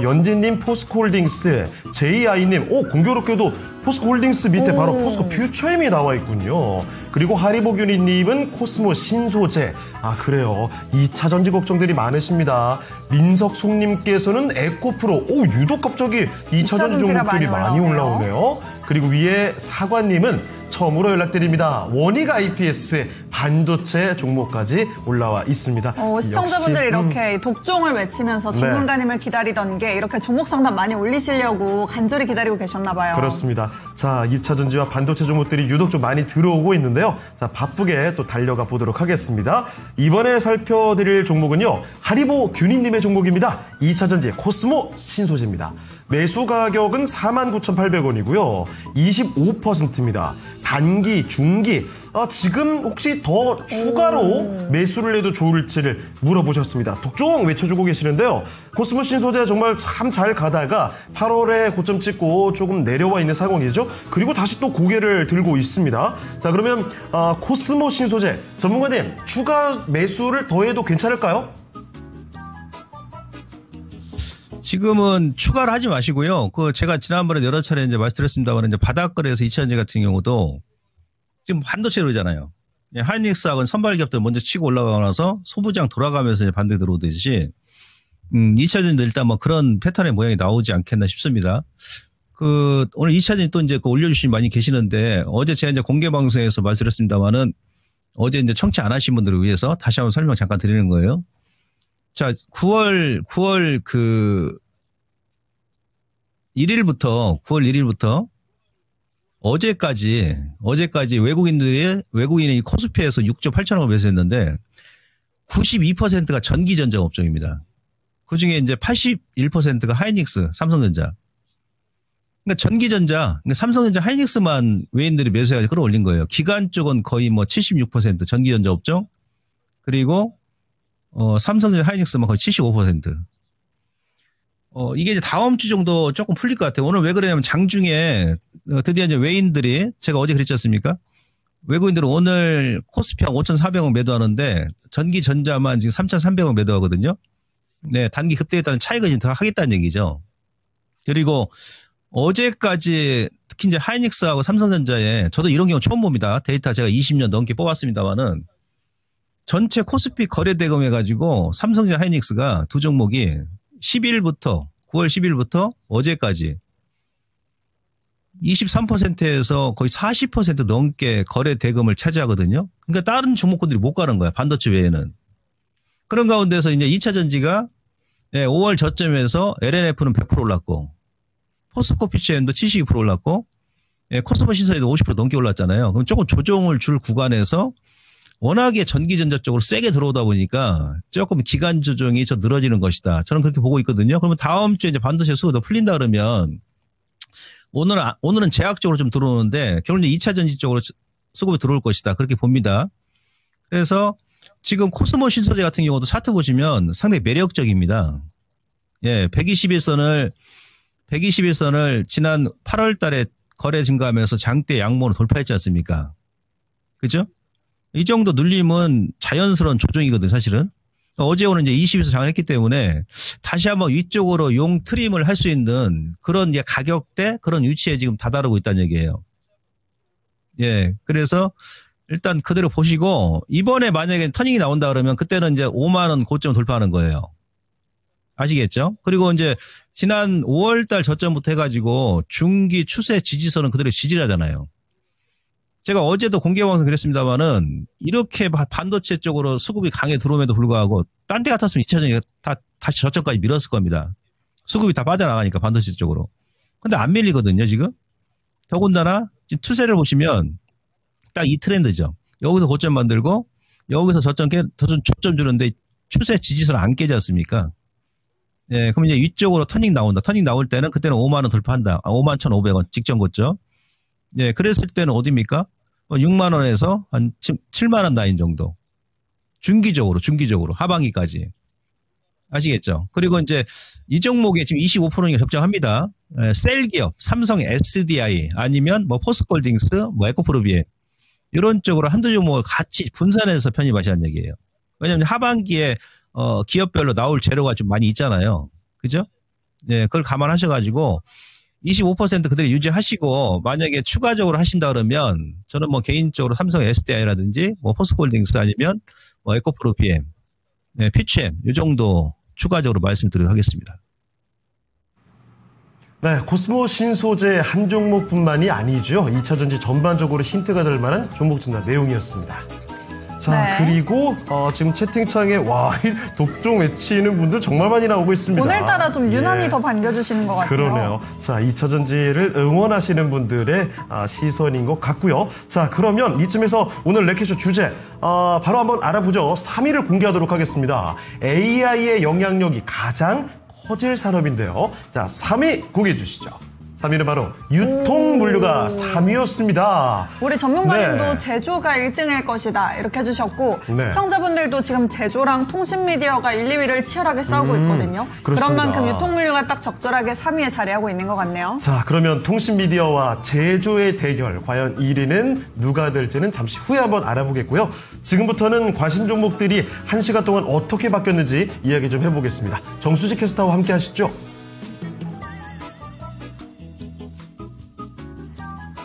연진님 포스코홀딩스, JI님, 공교롭게도 포스코홀딩스 밑에 바로 포스코 퓨처엠이 나와 있군요. 그리고 하리보균이님은 코스모 신소재. 아, 그래요. 2차 전지 걱정들이 많으십니다. 민석송님께서는 에코프로. 유독 갑자기 2차 전지 종목들이 많이 올라오네요. 그리고 위에 사관님은 처음으로 연락드립니다. 원익 IPS 반도체 종목까지 올라와 있습니다. 시청자분들이 이렇게 독종을 외치면서 전문가님을 기다리던 게 이렇게 종목 상담 많이 올리시려고 간절히 기다리고 계셨나 봐요. 그렇습니다. 자, 2차 전지와 반도체 종목들이 유독 좀 많이 들어오고 있는데요. 자, 바쁘게 또 달려가 보도록 하겠습니다. 이번에 살펴드릴 종목은요. 하리보균이님의 종목입니다. 2차 전지 코스모 신소재입니다. 매수 가격은 49,800원이고요. 25%입니다. 단기, 중기. 지금 혹시 더 추가로 매수를 해도 좋을지를 물어보셨습니다. 독종 외쳐주고 계시는데요. 코스모 신소재 정말 참 잘 가다가 8월에 고점 찍고 조금 내려와 있는 상황이죠. 그리고 다시 또 고개를 들고 있습니다. 자, 그러면 코스모 신소재 전문가님 추가 매수를 더해도 괜찮을까요? 지금은 추가를 하지 마시고요. 제가 지난번에 여러 차례 이제 말씀드렸습니다만 이제 바닥거래에서 2차전지 같은 경우도 지금 반도체로 잖아요. 하이닉스하고는 선발기업들 먼저 치고 올라가고 나서 소부장 돌아가면서 이제 반대 들어오듯이 2차전지도 일단 뭐 그런 패턴의 모양이 나오지 않겠나 싶습니다. 오늘 2차전지 또 이제 올려주신 많이 계시는데 어제 제가 이제 공개 방송에서 말씀드렸습니다만은 어제 이제 청취 안 하신 분들을 위해서 다시 한번 설명 잠깐 드리는 거예요. 자, 9월 1일부터 어제까지 외국인이 코스피에서 6조 8천억을 매수했는데 92%가 전기전자 업종입니다. 그 중에 이제 81%가 하이닉스, 삼성전자. 그러니까 전기전자, 삼성전자, 하이닉스만 외인들이 매수해가지고 끌어올린 거예요. 기관 쪽은 거의 뭐 76% 전기전자 업종. 그리고 삼성전자, 하이닉스만 거의 75%. 이게 이제 다음 주 정도 조금 풀릴 것 같아요. 오늘 왜 그러냐면 장중에 드디어 이제 외인들이 제가 어제 그랬지 않습니까? 외국인들은 오늘 코스피 한 5,400원 매도하는데 전기전자만 지금 3,300원 매도하거든요. 네, 단기 급등에 따른 차익을 지금 더 하겠다는 얘기죠. 그리고 어제까지 특히 이제 하이닉스하고 삼성전자에 저도 이런 경우 처음 봅니다. 데이터 제가 20년 넘게 뽑았습니다만은 전체 코스피 거래대금 해가지고 삼성전자 하이닉스가 두 종목이 9월 10일부터 어제까지 23%에서 거의 40% 넘게 거래 대금을 차지하거든요. 그러니까 다른 종목군들이 못 가는 거야. 반도체 외에는. 그런 가운데서 이제 2차 전지가 5월 저점에서 LNF는 100% 올랐고 포스코 PCM도 72% 올랐고 코스모 신소에도 50% 넘게 올랐잖아요. 그럼 조금 조정을 줄 구간에서 워낙에 전기전자 쪽으로 세게 들어오다 보니까 조금 기간 조정이 좀 늘어지는 것이다. 저는 그렇게 보고 있거든요. 그러면 다음 주에 이제 반도체 수요가 더 풀린다 그러면 오늘은 제약적으로 좀 들어오는데 결국은 2차 전지 쪽으로 수급이 들어올 것이다. 그렇게 봅니다. 그래서 지금 코스모 신소재 같은 경우도 차트 보시면 상당히 매력적입니다. 121선을 지난 8월 달에 거래 증가하면서 장대 양모로 돌파했지 않습니까? 그죠? 이 정도 눌림은 자연스러운 조정이거든요, 사실은. 어제 오늘 이제 20에서 장악했기 때문에 다시 한번 위쪽으로 용 트림을 할 수 있는 그런 이제 가격대 그런 위치에 지금 다다르고 있다는 얘기예요. 그래서 일단 그대로 보시고 이번에 만약에 터닝이 나온다 그러면 그때는 이제 5만 원 고점 돌파하는 거예요. 아시겠죠? 그리고 이제 지난 5월 달 저점부터 해가지고 중기 추세 지지선은 그대로 지지를 하잖아요. 제가 어제도 공개방송 그랬습니다만은 이렇게 반도체 쪽으로 수급이 강하게 들어옴에도 불구하고 딴 데 같았으면 2차 전지가 다시 저점까지 밀었을 겁니다. 수급이 다 빠져나가니까 반도체 쪽으로. 근데 안 밀리거든요, 지금. 더군다나 지금 추세를 보시면 딱 이 트렌드죠. 여기서 고점 만들고 여기서 저점 주는데 추세 지지선 안 깨지 않습니까? 그럼 이제 위쪽으로 터닝 나온다. 터닝 나올 때는 그때는 5만 원 돌파한다. 5만 1,500원 직전 고점. 그랬을 때는 어디입니까? 6만 원에서 한 7만 원 라인 정도. 중기적으로 하반기까지. 아시겠죠? 그리고 이제 이 종목에 지금 25%가 적정합니다. 셀 기업, 삼성 SDI 아니면 뭐 포스코홀딩스, 뭐 에코프로비에 이런 쪽으로 한두 종목을 같이 분산해서 편입하시는 얘기예요. 왜냐하면 하반기에 기업별로 나올 재료가 좀 많이 있잖아요. 그죠? 그걸 감안하셔가지고 25% 그대로 유지하시고 만약에 추가적으로 하신다 그러면 저는 뭐 개인적으로 삼성 SDI라든지 뭐 포스코홀딩스 아니면 뭐 에코프로 BM, 피추엠 이 정도 추가적으로 말씀드리도록 하겠습니다. 네, 코스모 신소재 한 종목뿐만이 아니죠. 2차 전지 전반적으로 힌트가 될 만한 종목 진단 내용이었습니다. 자, 그리고 지금 채팅창에 독종 외치는 분들 정말 많이 나오고 있습니다. 오늘따라 좀 유난히 더 반겨주시는 것 같아요. 그러네요. 자, 2차 전지를 응원하시는 분들의 시선인 것 같고요. 자, 그러면 이쯤에서 오늘 렉키쇼 주제 바로 한번 알아보죠. 3위를 공개하도록 하겠습니다. AI의 영향력이 가장 커질 산업인데요. 자, 3위 공개해 주시죠. 3위는 바로 유통물류가 3위였습니다. 우리 전문가님도 제조가 1등일 것이다 이렇게 해주셨고 시청자분들도 지금 제조랑 통신미디어가 1, 2위를 치열하게 싸우고 있거든요. 그렇습니다. 그런 만큼 유통물류가 딱 적절하게 3위에 자리하고 있는 것 같네요. 자, 그러면 통신미디어와 제조의 대결 과연 1위는 누가 될지는 잠시 후에 한번 알아보겠고요. 지금부터는 관심 종목들이 1시간 동안 어떻게 바뀌었는지 이야기 좀 해보겠습니다. 정수지 캐스터와 함께 하시죠.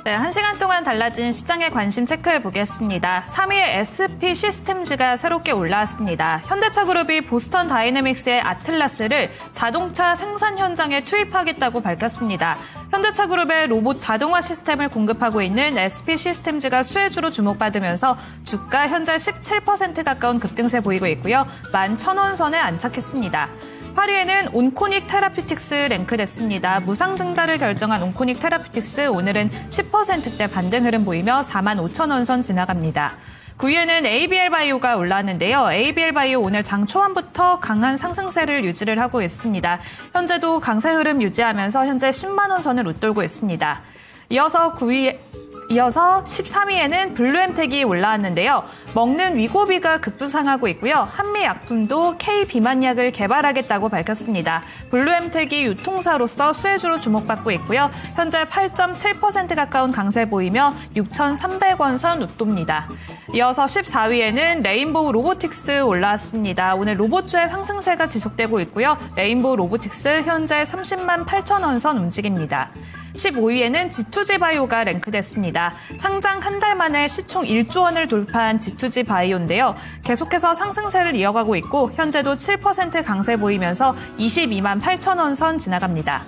네, 1시간 동안 달라진 시장의 관심 체크해 보겠습니다. 3위에 SP 시스템즈가 새롭게 올라왔습니다. 현대차그룹이 보스턴 다이내믹스의 아틀라스를 자동차 생산 현장에 투입하겠다고 밝혔습니다. 현대차그룹의 로봇 자동화 시스템을 공급하고 있는 SP 시스템즈가 수혜주로 주목받으면서 주가 현재 17% 가까운 급등세 보이고 있고요. 11,000원 선에 안착했습니다. 8위에는 온코닉 테라피틱스 랭크됐습니다. 무상증자를 결정한 온코닉 테라피틱스 오늘은 10%대 반등 흐름 보이며 45,000원 선 지나갑니다. 9위에는 ABL바이오가 올라왔는데요. ABL바이오 오늘 장 초반부터 강한 상승세를 유지를 하고 있습니다. 현재도 강세 흐름 유지하면서 현재 10만 원 선을 웃돌고 있습니다. 이어서 13위에는 블루엠텍이 올라왔는데요. 먹는 위고비가 급부상하고 있고요. 한미약품도 K비만약을 개발하겠다고 밝혔습니다. 블루엠텍이 유통사로서 수혜주로 주목받고 있고요. 현재 8.7% 가까운 강세 보이며 6,300원 선 웃돕니다. 이어서 14위에는 레인보우 로보틱스 올라왔습니다. 오늘 로봇주의 상승세가 지속되고 있고요. 레인보우 로보틱스 현재 30만 8천 원 선 움직입니다. 15위에는 G2G 바이오가 랭크됐습니다. 상장 한 달 만에 시총 1조 원을 돌파한 G2G 바이오인데요. 계속해서 상승세를 이어가고 있고 현재도 7% 강세 보이면서 22만 8천 원 선 지나갑니다.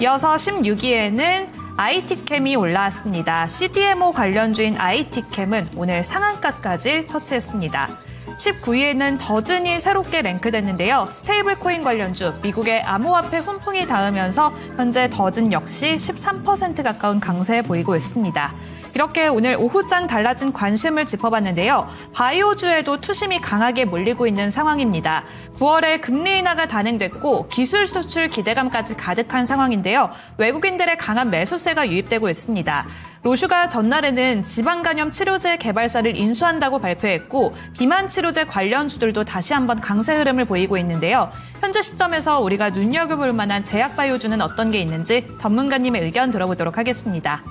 이어서 16위에는 IT캠이 올라왔습니다. CDMO 관련주인 IT캠은 오늘 상한가까지 터치했습니다. 19위에는 더즌이 새롭게 랭크됐는데요. 스테이블 코인 관련주, 미국의 암호화폐 훈풍이 닿으면서 현재 더즌 역시 13% 가까운 강세 보이고 있습니다. 이렇게 오늘 오후장 달라진 관심을 짚어봤는데요. 바이오주에도 투심이 강하게 몰리고 있는 상황입니다. 9월에 금리 인하가 단행됐고 기술 수출 기대감까지 가득한 상황인데요. 외국인들의 강한 매수세가 유입되고 있습니다. 로슈가 전날에는 지방간염 치료제 개발사를 인수한다고 발표했고 비만 치료제 관련주들도 다시 한번 강세 흐름을 보이고 있는데요. 현재 시점에서 우리가 눈여겨볼 만한 제약바이오주는 어떤 게 있는지 전문가님의 의견 들어보도록 하겠습니다.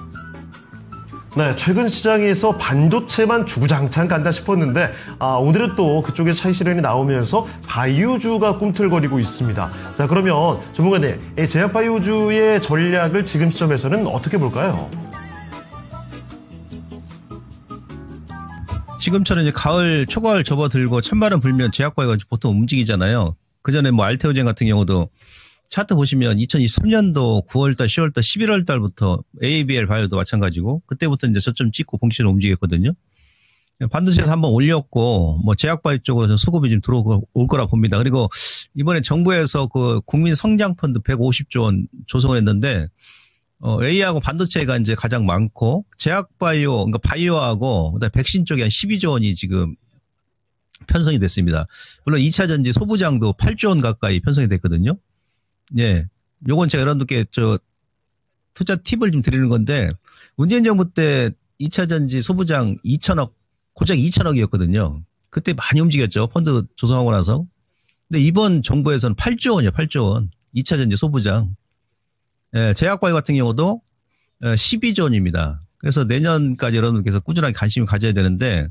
네, 최근 시장에서 반도체만 주구장창 간다 싶었는데 오늘은 또 그쪽에 차익 실현이 나오면서 바이오주가 꿈틀거리고 있습니다. 자, 그러면 전문가님, 제약 바이오주의 전략을 지금 시점에서는 어떻게 볼까요? 지금처럼 이제 가을, 초가을 접어들고 찬바람 불면 제약바이오가 보통 움직이잖아요. 그 전에 뭐 알테오젠 같은 경우도 차트 보시면 2023년도 9월달, 10월달, 11월달부터 ABL 바이오도 마찬가지고 그때부터 이제 저점 찍고 본격적으로 움직였거든요. 반도체에서 한번 올렸고 뭐 제약바이오 쪽으로 수급이 좀 들어올 거라 봅니다. 그리고 이번에 정부에서 그 국민 성장 펀드 150조 원 조성을 했는데 AI하고 반도체가 이제 가장 많고 제약바이오, 그러니까 바이오하고 그다음에 백신 쪽에 한 12조 원이 지금 편성이 됐습니다. 물론 2차 전지 소부장도 8조 원 가까이 편성이 됐거든요. 예. 요건 제가 여러분들께 투자 팁을 좀 드리는 건데, 문재인 정부 때 2차 전지 소부장 2천억, 고작 2천억이었거든요. 그때 많이 움직였죠. 펀드 조성하고 나서. 근데 이번 정부에서는 8조 원이에요, 8조 원. 2차 전지 소부장. 예, 제약바이오 같은 경우도 12조 원입니다. 그래서 내년까지 여러분들께서 꾸준하게 관심을 가져야 되는데,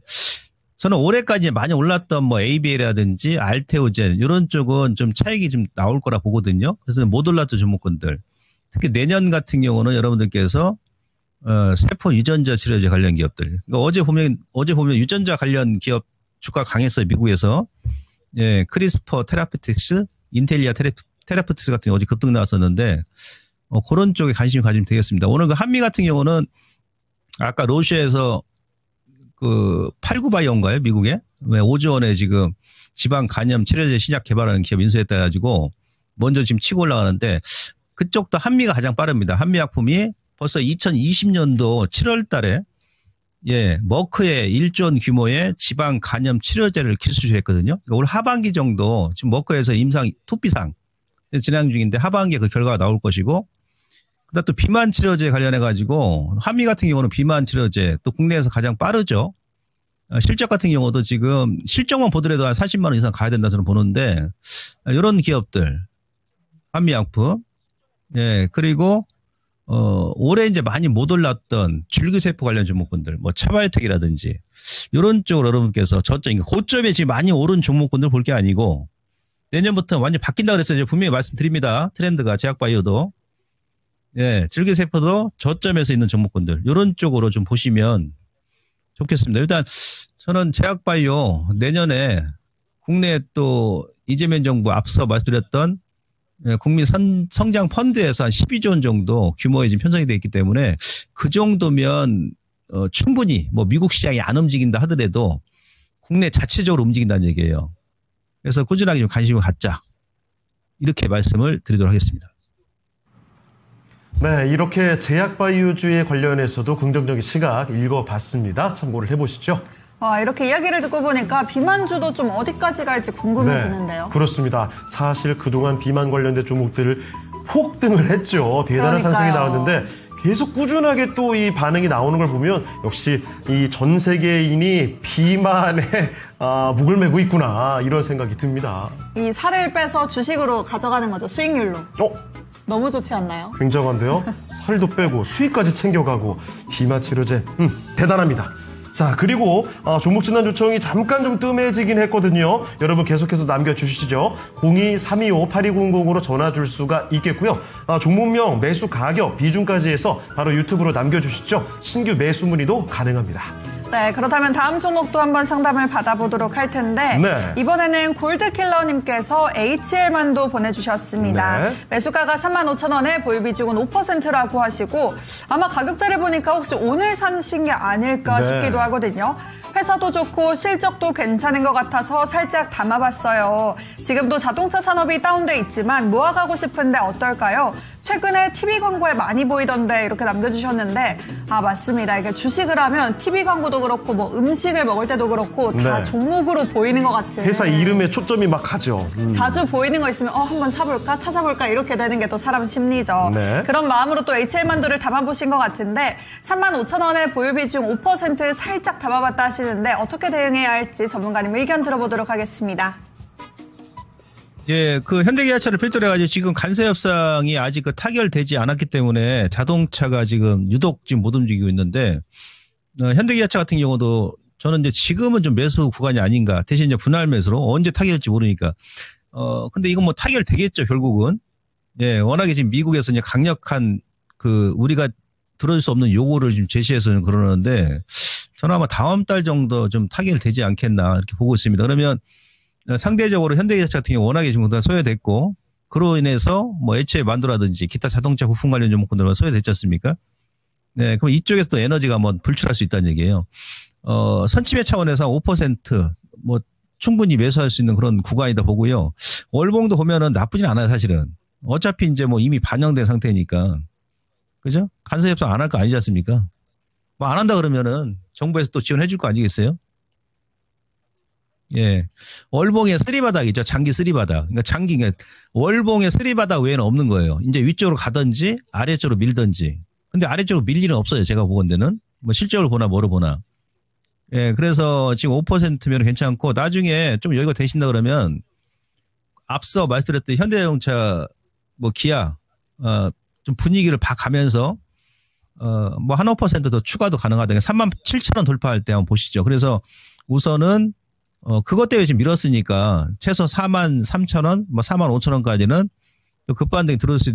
저는 올해까지 많이 올랐던 뭐 ABL이라든지 알테오젠 이런 쪽은 좀 차익이 좀 나올 거라 보거든요. 그래서 못 올랐던 종목군들. 특히 내년 같은 경우는 여러분들께서 세포 유전자 치료제 관련 기업들. 그러니까 어제 보면 유전자 관련 기업 주가 강했어요, 미국에서. 예, 크리스퍼 테라피틱스, 인텔리아 테라피틱스 같은 게 어제 급등 나왔었는데 그런 쪽에 관심을 가지면 되겠습니다. 오늘 그 한미 같은 경우는 아까 로시에서 그 89바이오인가요? 미국에? 왜 5조 원에 지금 지방 간염 치료제 신약 개발하는 기업 인수했다 해가지고 먼저 지금 치고 올라가는데 그쪽도 한미가 가장 빠릅니다. 한미약품이 벌써 2020년도 7월 달에 예, 머크의 1조 원 규모의 지방 간염 치료제를 기술했거든요. 그러니까 올 하반기 정도 지금 머크에서 임상 투비상 진행 중인데 하반기에 그 결과가 나올 것이고 그다음 또 비만 치료제 관련해 가지고 한미 같은 경우는 비만 치료제 또 국내에서 가장 빠르죠. 실적 같은 경우도 지금 실적만 보더라도 한 40만 원 이상 가야 된다 저는 보는데 이런 기업들 한미약품 예 그리고 올해 이제 많이 못 올랐던 줄기세포 관련 종목군들 뭐 차바이오텍이라든지 이런 쪽으로 여러분께서 저점 그러니까 고점에 지금 많이 오른 종목군들 볼 게 아니고 내년부터 완전 바뀐다 그랬어요. 분명히 말씀드립니다. 트렌드가 제약바이오도 예, 줄기세포도 저점에서 있는 종목군들 이런 쪽으로 좀 보시면 좋겠습니다. 일단 저는 제약바이오 내년에 국내 또 이재명 정부 앞서 말씀드렸던 국민 성장 펀드에서 한 12조 원 정도 규모의 지금 편성이 되어 있기 때문에 그 정도면 충분히 뭐 미국 시장이 안 움직인다 하더라도 국내 자체적으로 움직인다는 얘기예요. 그래서 꾸준하게 좀 관심을 갖자 이렇게 말씀을 드리도록 하겠습니다. 네, 이렇게 제약바이오주에 관련해서도 긍정적인 시각 읽어봤습니다. 참고를 해보시죠. 이렇게 이야기를 듣고 보니까 비만주도 좀 어디까지 갈지 궁금해지는데요. 네, 그렇습니다. 사실 그동안 비만 관련된 종목들을 폭등을 했죠. 대단한 그러니까요. 상승이 나왔는데 계속 꾸준하게 또 이 반응이 나오는 걸 보면 역시 이 전 세계인이 비만에 목을 메고 있구나 이런 생각이 듭니다. 이 살을 빼서 주식으로 가져가는 거죠. 수익률로. 너무 좋지 않나요? 굉장한데요. 살도 빼고 수익까지 챙겨가고 비만 치료제 대단합니다. 자, 그리고 종목 진단 요청이 잠깐 좀 뜸해지긴 했거든요. 여러분 계속해서 남겨주시죠. 02-325-8200으로 전화 줄 수가 있겠고요. 종목명, 매수 가격, 비중까지 해서 바로 유튜브로 남겨주시죠. 신규 매수 문의도 가능합니다. 네, 그렇다면 다음 종목도 한번 상담을 받아보도록 할 텐데 네. 이번에는 골드킬러님께서 HL만도 보내주셨습니다. 네. 매수가가 35,000원에 보유 비중은 5%라고 하시고 아마 가격대를 보니까 혹시 오늘 사신 게 아닐까 네. 싶기도 하거든요. 회사도 좋고 실적도 괜찮은 것 같아서 살짝 담아봤어요. 지금도 자동차 산업이 다운돼 있지만 모아가고 싶은데 어떨까요? 최근에 TV 광고에 많이 보이던데 이렇게 남겨주셨는데 맞습니다. 이게 주식을 하면 TV 광고도 그렇고 뭐 음식을 먹을 때도 그렇고 다 네. 종목으로 보이는 것 같아요. 회사 이름에 초점이 막 가죠. 자주 보이는 거 있으면 한번 사볼까 찾아볼까 이렇게 되는 게 또 사람 심리죠. 네. 그런 마음으로 또 HL만두를 담아보신 것 같은데 35,000원에 보유 비중 5% 살짝 담아봤다 하시는데 어떻게 대응해야 할지 전문가님 의견 들어보도록 하겠습니다. 예, 그 현대기아차를 필두로 해가지고 지금 관세 협상이 아직 그 타결되지 않았기 때문에 자동차가 지금 유독 지금 못 움직이고 있는데 현대기아차 같은 경우도 저는 이제 지금은 좀 매수 구간이 아닌가. 대신 이제 분할 매수로 언제 타결될지 모르니까. 근데 이건 뭐 타결되겠죠, 결국은. 예, 워낙에 지금 미국에서 이제 강력한 그 우리가 들어줄 수 없는 요구를 지금 제시해서는 그러는데 저는 아마 다음 달 정도 좀 타결되지 않겠나 이렇게 보고 있습니다. 그러면 상대적으로 현대기아차 같은 경우 워낙에 지금 소외됐고 그로 인해서 뭐 HL만두라든지 기타 자동차 부품 관련 종목들은 소외됐지 않습니까? 네, 그럼 이쪽에서 또 에너지가 한번 불출할 수 있다는 얘기예요. 선침해 차원에서 5% 뭐 충분히 매수할 수 있는 그런 구간이다 보고요. 월봉도 보면은 나쁘진 않아요, 사실은. 어차피 이제 뭐 이미 반영된 상태니까. 그죠? 관세 협상 안 할 거 아니지 않습니까? 뭐 안 한다 그러면은 정부에서 또 지원해 줄 거 아니겠어요? 예. 월봉의 쓰리바닥이죠. 장기 쓰리바닥. 그러니까 월봉의 쓰리바닥 외에는 없는 거예요. 이제 위쪽으로 가든지 아래쪽으로 밀든지. 근데 아래쪽으로 밀 일은 없어요. 제가 보건대는. 뭐 실적을 보나 뭐로 보나. 예. 그래서 지금 5%면 괜찮고 나중에 좀 여유가 되신다 그러면 앞서 말씀드렸던 현대자동차 뭐 기아 좀 분위기를 봐가면서 뭐 한 5% 더 추가도 가능하다. 37,000원 돌파할 때 한번 보시죠. 그래서 우선은 그것 때문에 지금 밀었으니까 최소 43,000원, 뭐 45,000원까지는 또 급반등이 들어올 수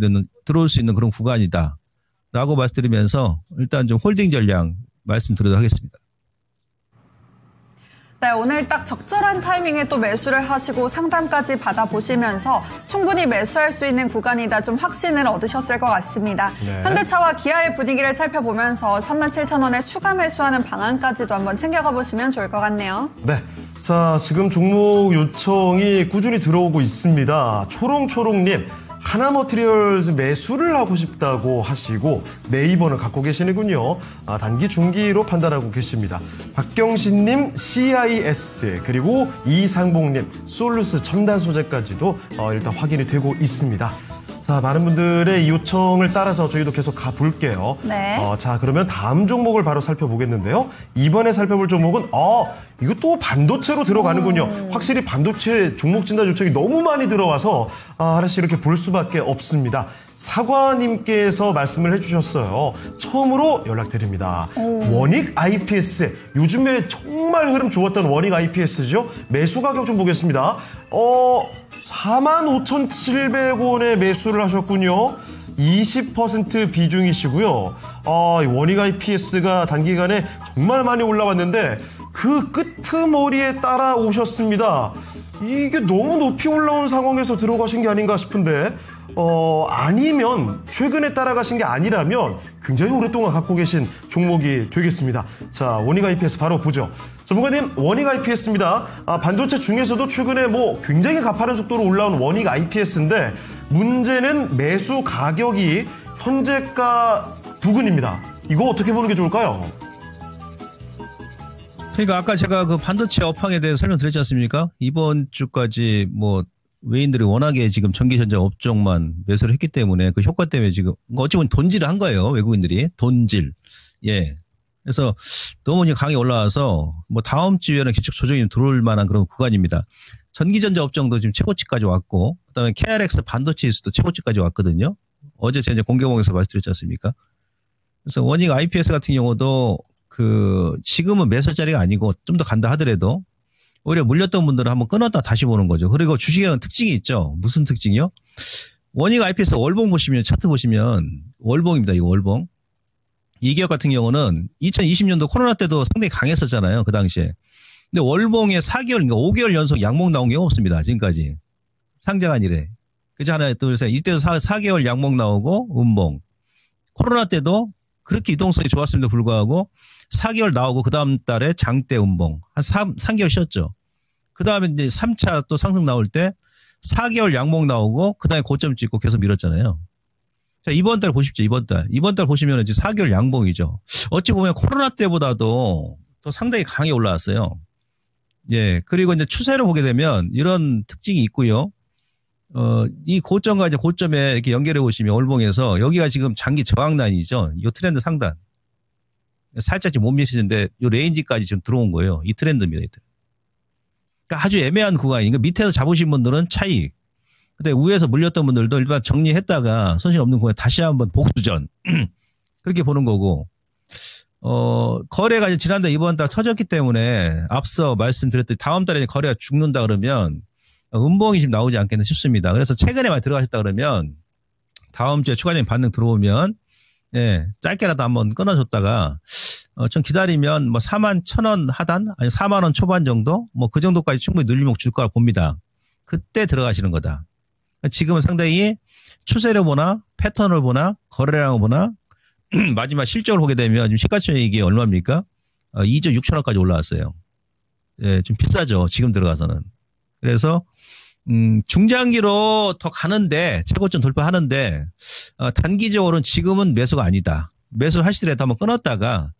있는 그런 구간이다. 라고 말씀드리면서 일단 좀 홀딩 전략 말씀드리도록 하겠습니다. 네, 오늘 딱 적절한 타이밍에 또 매수를 하시고 상담까지 받아보시면서 충분히 매수할 수 있는 구간이다 좀 확신을 얻으셨을 것 같습니다. 네. 현대차와 기아의 분위기를 살펴보면서 37,000원에 추가 매수하는 방안까지도 한번 챙겨가 보시면 좋을 것 같네요. 네. 자, 지금 종목 요청이 꾸준히 들어오고 있습니다. 초롱초롱님. 하나머티리얼즈 매수를 하고 싶다고 하시고 네이버는 갖고 계시는군요. 단기 중기로 판단하고 계십니다. 박경신님 CIS 그리고 이상봉님 솔루스 첨단 소재까지도 일단 확인이 되고 있습니다. 자, 많은 분들의 이 요청을 따라서 저희도 계속 가볼게요. 네. 자, 그러면 다음 종목을 바로 살펴보겠는데요. 이번에 살펴볼 종목은 이거 또 반도체로 들어가는군요. 확실히 반도체 종목 진단 요청이 너무 많이 들어와서 하나씩 이렇게 볼 수밖에 없습니다. 사과님께서 말씀을 해주셨어요. 처음으로 연락드립니다. 원익 IPS. 요즘에 정말 흐름 좋았던 원익 IPS죠. 매수 가격 좀 보겠습니다. 45,700원에 매수를 하셨군요. 20% 비중이시고요. 원익 IPS가 단기간에 정말 많이 올라왔는데 그 끄트머리에 따라오셨습니다. 이게 너무 높이 올라온 상황에서 들어가신 게 아닌가 싶은데 아니면 최근에 따라가신 게 아니라면 굉장히 오랫동안 갖고 계신 종목이 되겠습니다. 자, 원익 IPS 바로 보죠. 전문가님, 원익 IPS입니다. 반도체 중에서도 최근에 뭐 굉장히 가파른 속도로 올라온 원익 IPS인데 문제는 매수 가격이 현재가 부근입니다. 이거 어떻게 보는 게 좋을까요? 그러니까 아까 제가 그 반도체 업황에 대해서 설명드렸지 않습니까? 이번 주까지 뭐 외인들이 워낙에 지금 전기전자 업종만 매수를 했기 때문에 그 효과 때문에 지금 어찌 보면 돈질을 한 거예요. 외국인들이. 돈질. 예. 그래서 너무 이제 강이 올라와서 뭐 다음 주에는 계속 조정이 들어올 만한 그런 구간입니다. 전기전자 업종도 지금 최고치까지 왔고 그다음에 KRX 반도체에서도 최고치까지 왔거든요. 어제 제가 이제 공개방에서 말씀드렸지 않습니까? 그래서 원익 IPS 같은 경우도 지금은 매수 자리가 아니고 좀 더 간다 하더라도 오히려 물렸던 분들은 한번 끊었다 다시 보는 거죠. 그리고 주식에는 특징이 있죠. 무슨 특징이요? 원익 IPS 월봉 보시면 차트 보시면 월봉입니다. 이거 월봉. 이 기업 같은 경우는 2020년도 코로나 때도 상당히 강했었잖아요. 그 당시에. 근데 월봉에 4개월, 그러니까 5개월 연속 양봉 나온 게 없습니다. 지금까지. 상장한 이래. 그죠? 하나, 둘, 셋. 이때도 4개월 양봉 나오고, 음봉. 코로나 때도 그렇게 유동성이 좋았음에도 불구하고 4개월 나오고 그 다음 달에 장대 음봉. 한 3개월 쉬었죠. 그 다음에 이제 3차 또 상승 나올 때 4개월 양봉 나오고 그 다음에 고점 찍고 계속 밀었잖아요. 자, 이번 달 보십시오. 이번 달. 이번 달 보시면 이제 4개월 양봉이죠. 어찌 보면 코로나 때보다도 또 상당히 강하게 올라왔어요. 예. 그리고 이제 추세를 보게 되면 이런 특징이 있고요. 이 고점과 이제 고점에 이렇게 연결해 보시면 월봉에서 여기가 지금 장기 저항 라인이죠. 이 트렌드 상단. 살짝 지금 못 미치는데 이 레인지까지 지금 들어온 거예요. 이 트렌드입니다. 그러니까 아주 애매한 구간이니까 밑에서 잡으신 분들은 차익. 근데 위에서 물렸던 분들도 일반 정리했다가 손실 없는 구간에 다시 한번 복수전. 그렇게 보는 거고. 거래가 이제 지난달 이번 달 터졌기 때문에 앞서 말씀드렸듯이 다음 달에 거래가 죽는다 그러면 음봉이 지금 나오지 않겠나 싶습니다. 그래서 최근에 많이 들어가셨다 그러면 다음 주에 추가적인 반등 들어오면 예, 짧게라도 한번 끊어줬다가 좀 기다리면 뭐 41,000원 하단 아니 4만 원 초반 정도 뭐 그 정도까지 충분히 늘림목 줄 거라 봅니다. 그때 들어가시는 거다. 지금은 상당히 추세를 보나 패턴을 보나 거래량을 보나 마지막 실적을 보게 되면 지금 시가총액이 얼마입니까? 2조 6천억까지 올라왔어요. 예, 좀 비싸죠. 지금 들어가서는. 그래서 중장기로 더 가는데 최고점 돌파하는데 단기적으로는 지금은 매수가 아니다. 매수를 하시더라도 한번 끊었다가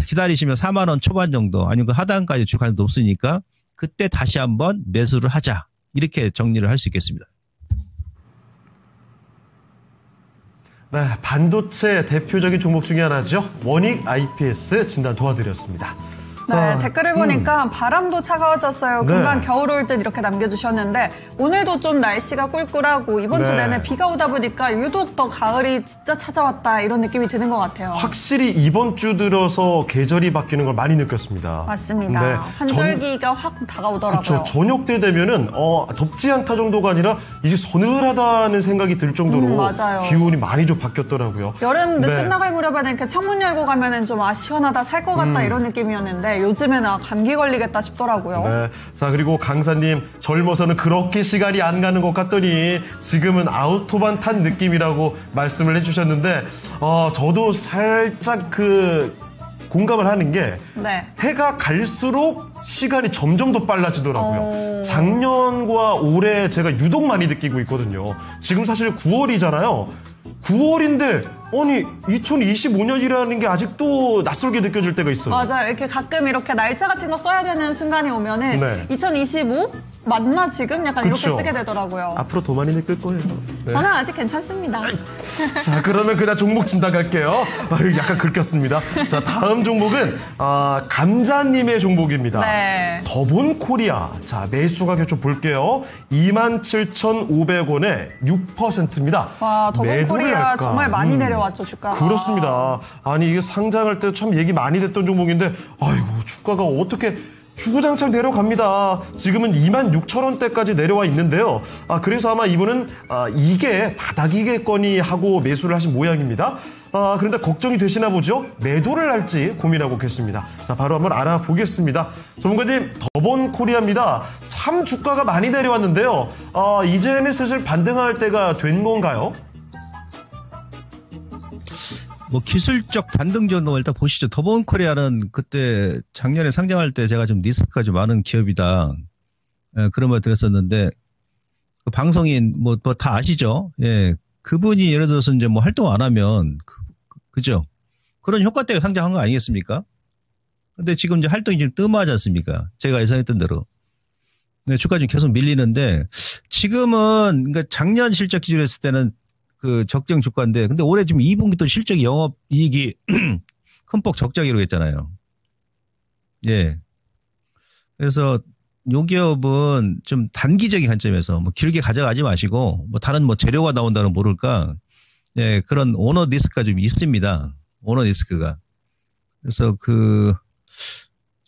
기다리시면 4만 원 초반 정도 아니면 그 하단까지 줄 가능성이 높으니까 그때 다시 한번 매수를 하자. 이렇게 정리를 할 수 있겠습니다. 네, 반도체 대표적인 종목 중에 하나죠. 원익 IPS 진단 도와드렸습니다. 네, 댓글을 보니까 바람도 차가워졌어요. 금방 네. 겨울 올 듯 이렇게 남겨주셨는데 오늘도 좀 날씨가 꿀꿀하고 이번 주 네. 내내 비가 오다 보니까 유독 더 가을이 진짜 찾아왔다 이런 느낌이 드는 것 같아요. 확실히 이번 주 들어서 계절이 바뀌는 걸 많이 느꼈습니다. 맞습니다. 네. 환절기가 확 다가오더라고요. 그렇죠. 저녁 때 되면은 덥지 않다 정도가 아니라 이게 서늘하다는 생각이 들 정도로 맞아요. 기온이 많이 좀 바뀌었더라고요. 여름 늦 네. 끝나갈 무렵에는 이렇게 창문 열고 가면은 좀 시원하다 살 것 같다 이런 느낌이었는데 요즘에는 감기 걸리겠다 싶더라고요. 네. 자, 그리고 강사님, 젊어서는 그렇게 시간이 안 가는 것 같더니 지금은 아우토반 탄 느낌이라고 말씀을 해주셨는데, 저도 살짝 공감을 하는 게 네. 해가 갈수록 시간이 점점 더 빨라지더라고요. 작년과 올해 제가 유독 많이 느끼고 있거든요. 지금 사실 9월이잖아요. 9월인데 아니 2025년이라는 게 아직도 낯설게 느껴질 때가 있어요. 맞아요. 이렇게 가끔 이렇게 날짜 같은 거 써야 되는 순간이 오면은 네. 2025 맞나 지금 약간 그쵸. 이렇게 쓰게 되더라고요. 앞으로 더 많이 느낄 거예요. 네. 저는 아직 괜찮습니다. 자, 그러면 그냥 종목 진단 갈게요. 약간 긁혔습니다. 자, 다음 종목은 감자님의 종목입니다. 네. 더본 코리아. 자, 매수 가격 좀 볼게요. 27,500원에 6%입니다. 와, 더본 코리아 정말 많이 내려왔죠, 주가가. 그렇습니다. 아니, 이게 상장할 때 참 얘기 많이 됐던 종목인데, 아이고, 주가가 어떻게 주구장창 내려갑니다. 지금은 26,000원대까지 내려와 있는데요. 그래서 아마 이분은 이게 바닥이겠거니 하고 매수를 하신 모양입니다. 그런데 걱정이 되시나 보죠? 매도를 할지 고민하고 계십니다. 자, 바로 한번 알아보겠습니다. 전문가님, 더본 코리아입니다. 참 주가가 많이 내려왔는데요. 이제는 슬슬 반등할 때가 된 건가요? 뭐 기술적 반등 정도 일단 보시죠. 더본 코리아는 그때 작년에 상장할 때 제가 좀 리스크가 좀 많은 기업이다. 예, 그런 말 드렸었는데 그 방송인 뭐 다 아시죠? 예, 그분이 예를 들어서 이제 뭐 활동 안 하면 그죠? 그런 효과 때문에 상장한 거 아니겠습니까? 근데 지금 이제 활동이 좀 뜸하지 않습니까? 제가 예상했던 대로. 네, 주가 좀 계속 밀리는데 지금은 그러니까 작년 실적 기준으로 했을 때는 그 적정 주가인데, 근데 올해 지금 2분기 또 실적 영업 이익이 큰 폭 적자기로 했잖아요. 예. 그래서 요 기업은 좀 단기적인 관점에서 뭐 길게 가져가지 마시고, 뭐 다른 뭐 재료가 나온다는 모를까, 예, 그런 오너 리스크가 좀 있습니다. 오너 리스크가. 그래서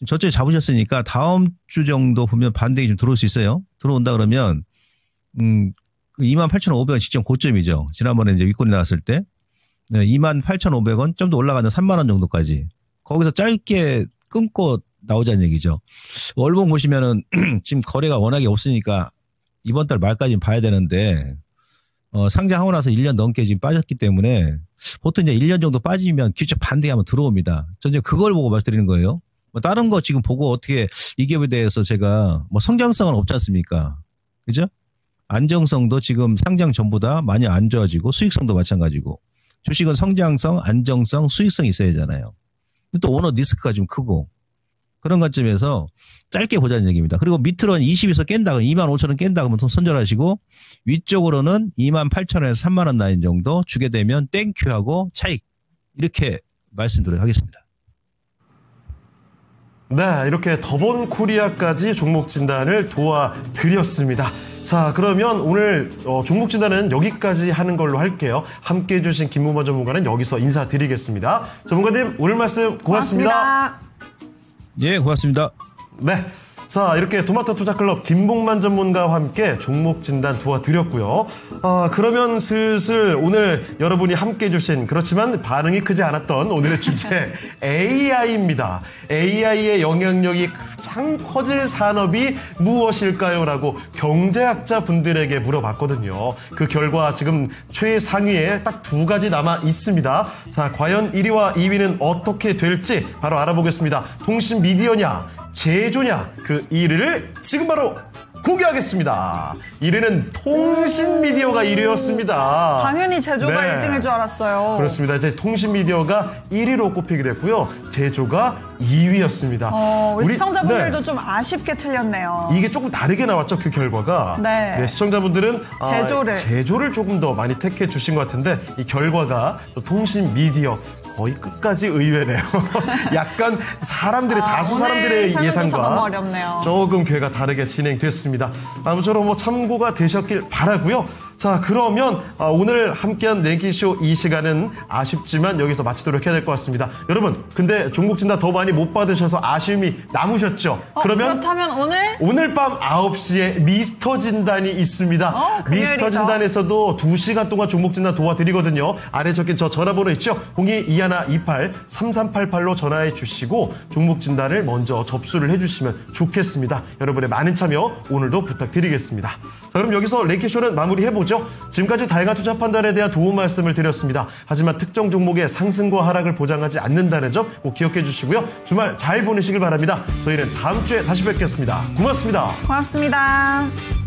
저쪽에 잡으셨으니까 다음 주 정도 보면 반등이 좀 들어올 수 있어요. 들어온다 그러면, 28,500원 직전 고점이죠. 지난번에 이제 윗골이 나왔을 때. 네, 28,500원, 좀 더 올라가는 3만 원 정도까지. 거기서 짧게 끊고 나오자는 얘기죠. 월봉 보시면은 지금 거래가 워낙에 없으니까 이번 달 말까지 봐야 되는데 상장하고 나서 1년 넘게 지금 빠졌기 때문에 보통 이제 1년 정도 빠지면 기초 반등이 한번 들어옵니다. 저 이제 그걸 보고 말씀드리는 거예요. 뭐 다른 거 지금 보고 어떻게 이 기업에 대해서 제가 뭐 성장성은 없지 않습니까? 그죠? 안정성도 지금 상장 전보다 많이 안 좋아지고 수익성도 마찬가지고 주식은 성장성, 안정성, 수익성이 있어야 하잖아요. 또 오너 리스크가 좀 크고 그런 관점에서 짧게 보자는 얘기입니다. 그리고 밑으로는 20에서 깬다, 25,000원 깬다 그러면 손절하시고 위쪽으로는 28,000원에서 3만 원 라인 정도 주게 되면 땡큐하고 차익 이렇게 말씀드리도록 하겠습니다. 네, 이렇게 더본 코리아까지 종목 진단을 도와드렸습니다. 자, 그러면 오늘 종목 진단은 여기까지 하는 걸로 할게요. 함께해 주신 김무만 전문가는 여기서 인사드리겠습니다. 전문가님, 오늘 말씀 고맙습니다. 예, 고맙습니다. 네. 자, 이렇게 토마토 투자클럽 김봉만 전문가와 함께 종목 진단 도와드렸고요. 그러면 슬슬 오늘 여러분이 함께 해주신 그렇지만 반응이 크지 않았던 오늘의 주제 AI입니다. AI의 영향력이 가장 커질 산업이 무엇일까요? 라고 경제학자 분들에게 물어봤거든요. 그 결과 지금 최상위에 딱 2가지 남아 있습니다. 자, 과연 1위와 2위는 어떻게 될지 바로 알아보겠습니다. 통신 미디어냐? 제조냐? 그 1위를 지금 바로 공개하겠습니다. 1위는 통신미디어가 1위였습니다. 당연히 제조가 네. 1등일 줄 알았어요. 그렇습니다. 이제 통신미디어가 1위로 꼽히기도 했고요. 제조가 2위였습니다. 우리 시청자분들도 좀 아쉽게 틀렸네요. 이게 조금 다르게 나왔죠, 그 결과가. 네. 시청자분들은 제조를 조금 더 많이 택해 주신 것 같은데 이 결과가 또 통신미디어 거의 끝까지 의외네요. 약간 다수 사람들의 예상과 너무 어렵네요. 조금 궤가 다르게 진행됐습니다. 아무쪼록 뭐 참고가 되셨길 바라고요. 자, 그러면 오늘 함께한 내기쇼 이 시간은 아쉽지만 여기서 마치도록 해야 될 것 같습니다. 여러분, 근데 종목 진단 더 많이 못 받으셔서 아쉬움이 남으셨죠? 그렇다면 오늘 밤 9시에 미스터 진단이 있습니다. 미스터 진단에서도 2시간 동안 종목 진단 도와드리거든요. 아래 적힌 저 전화번호 있죠? 02-2128-3388로 전화해 주시고 종목 진단을 먼저 접수를 해주시면 좋겠습니다. 여러분의 많은 참여 오늘도 부탁드리겠습니다. 자, 그럼 여기서 랭키쇼는 마무리해보죠. 지금까지 다양한 투자 판단에 대한 도움 말씀을 드렸습니다. 하지만 특정 종목의 상승과 하락을 보장하지 않는다는 점 꼭 기억해 주시고요. 주말 잘 보내시길 바랍니다. 저희는 다음 주에 다시 뵙겠습니다. 고맙습니다. 고맙습니다.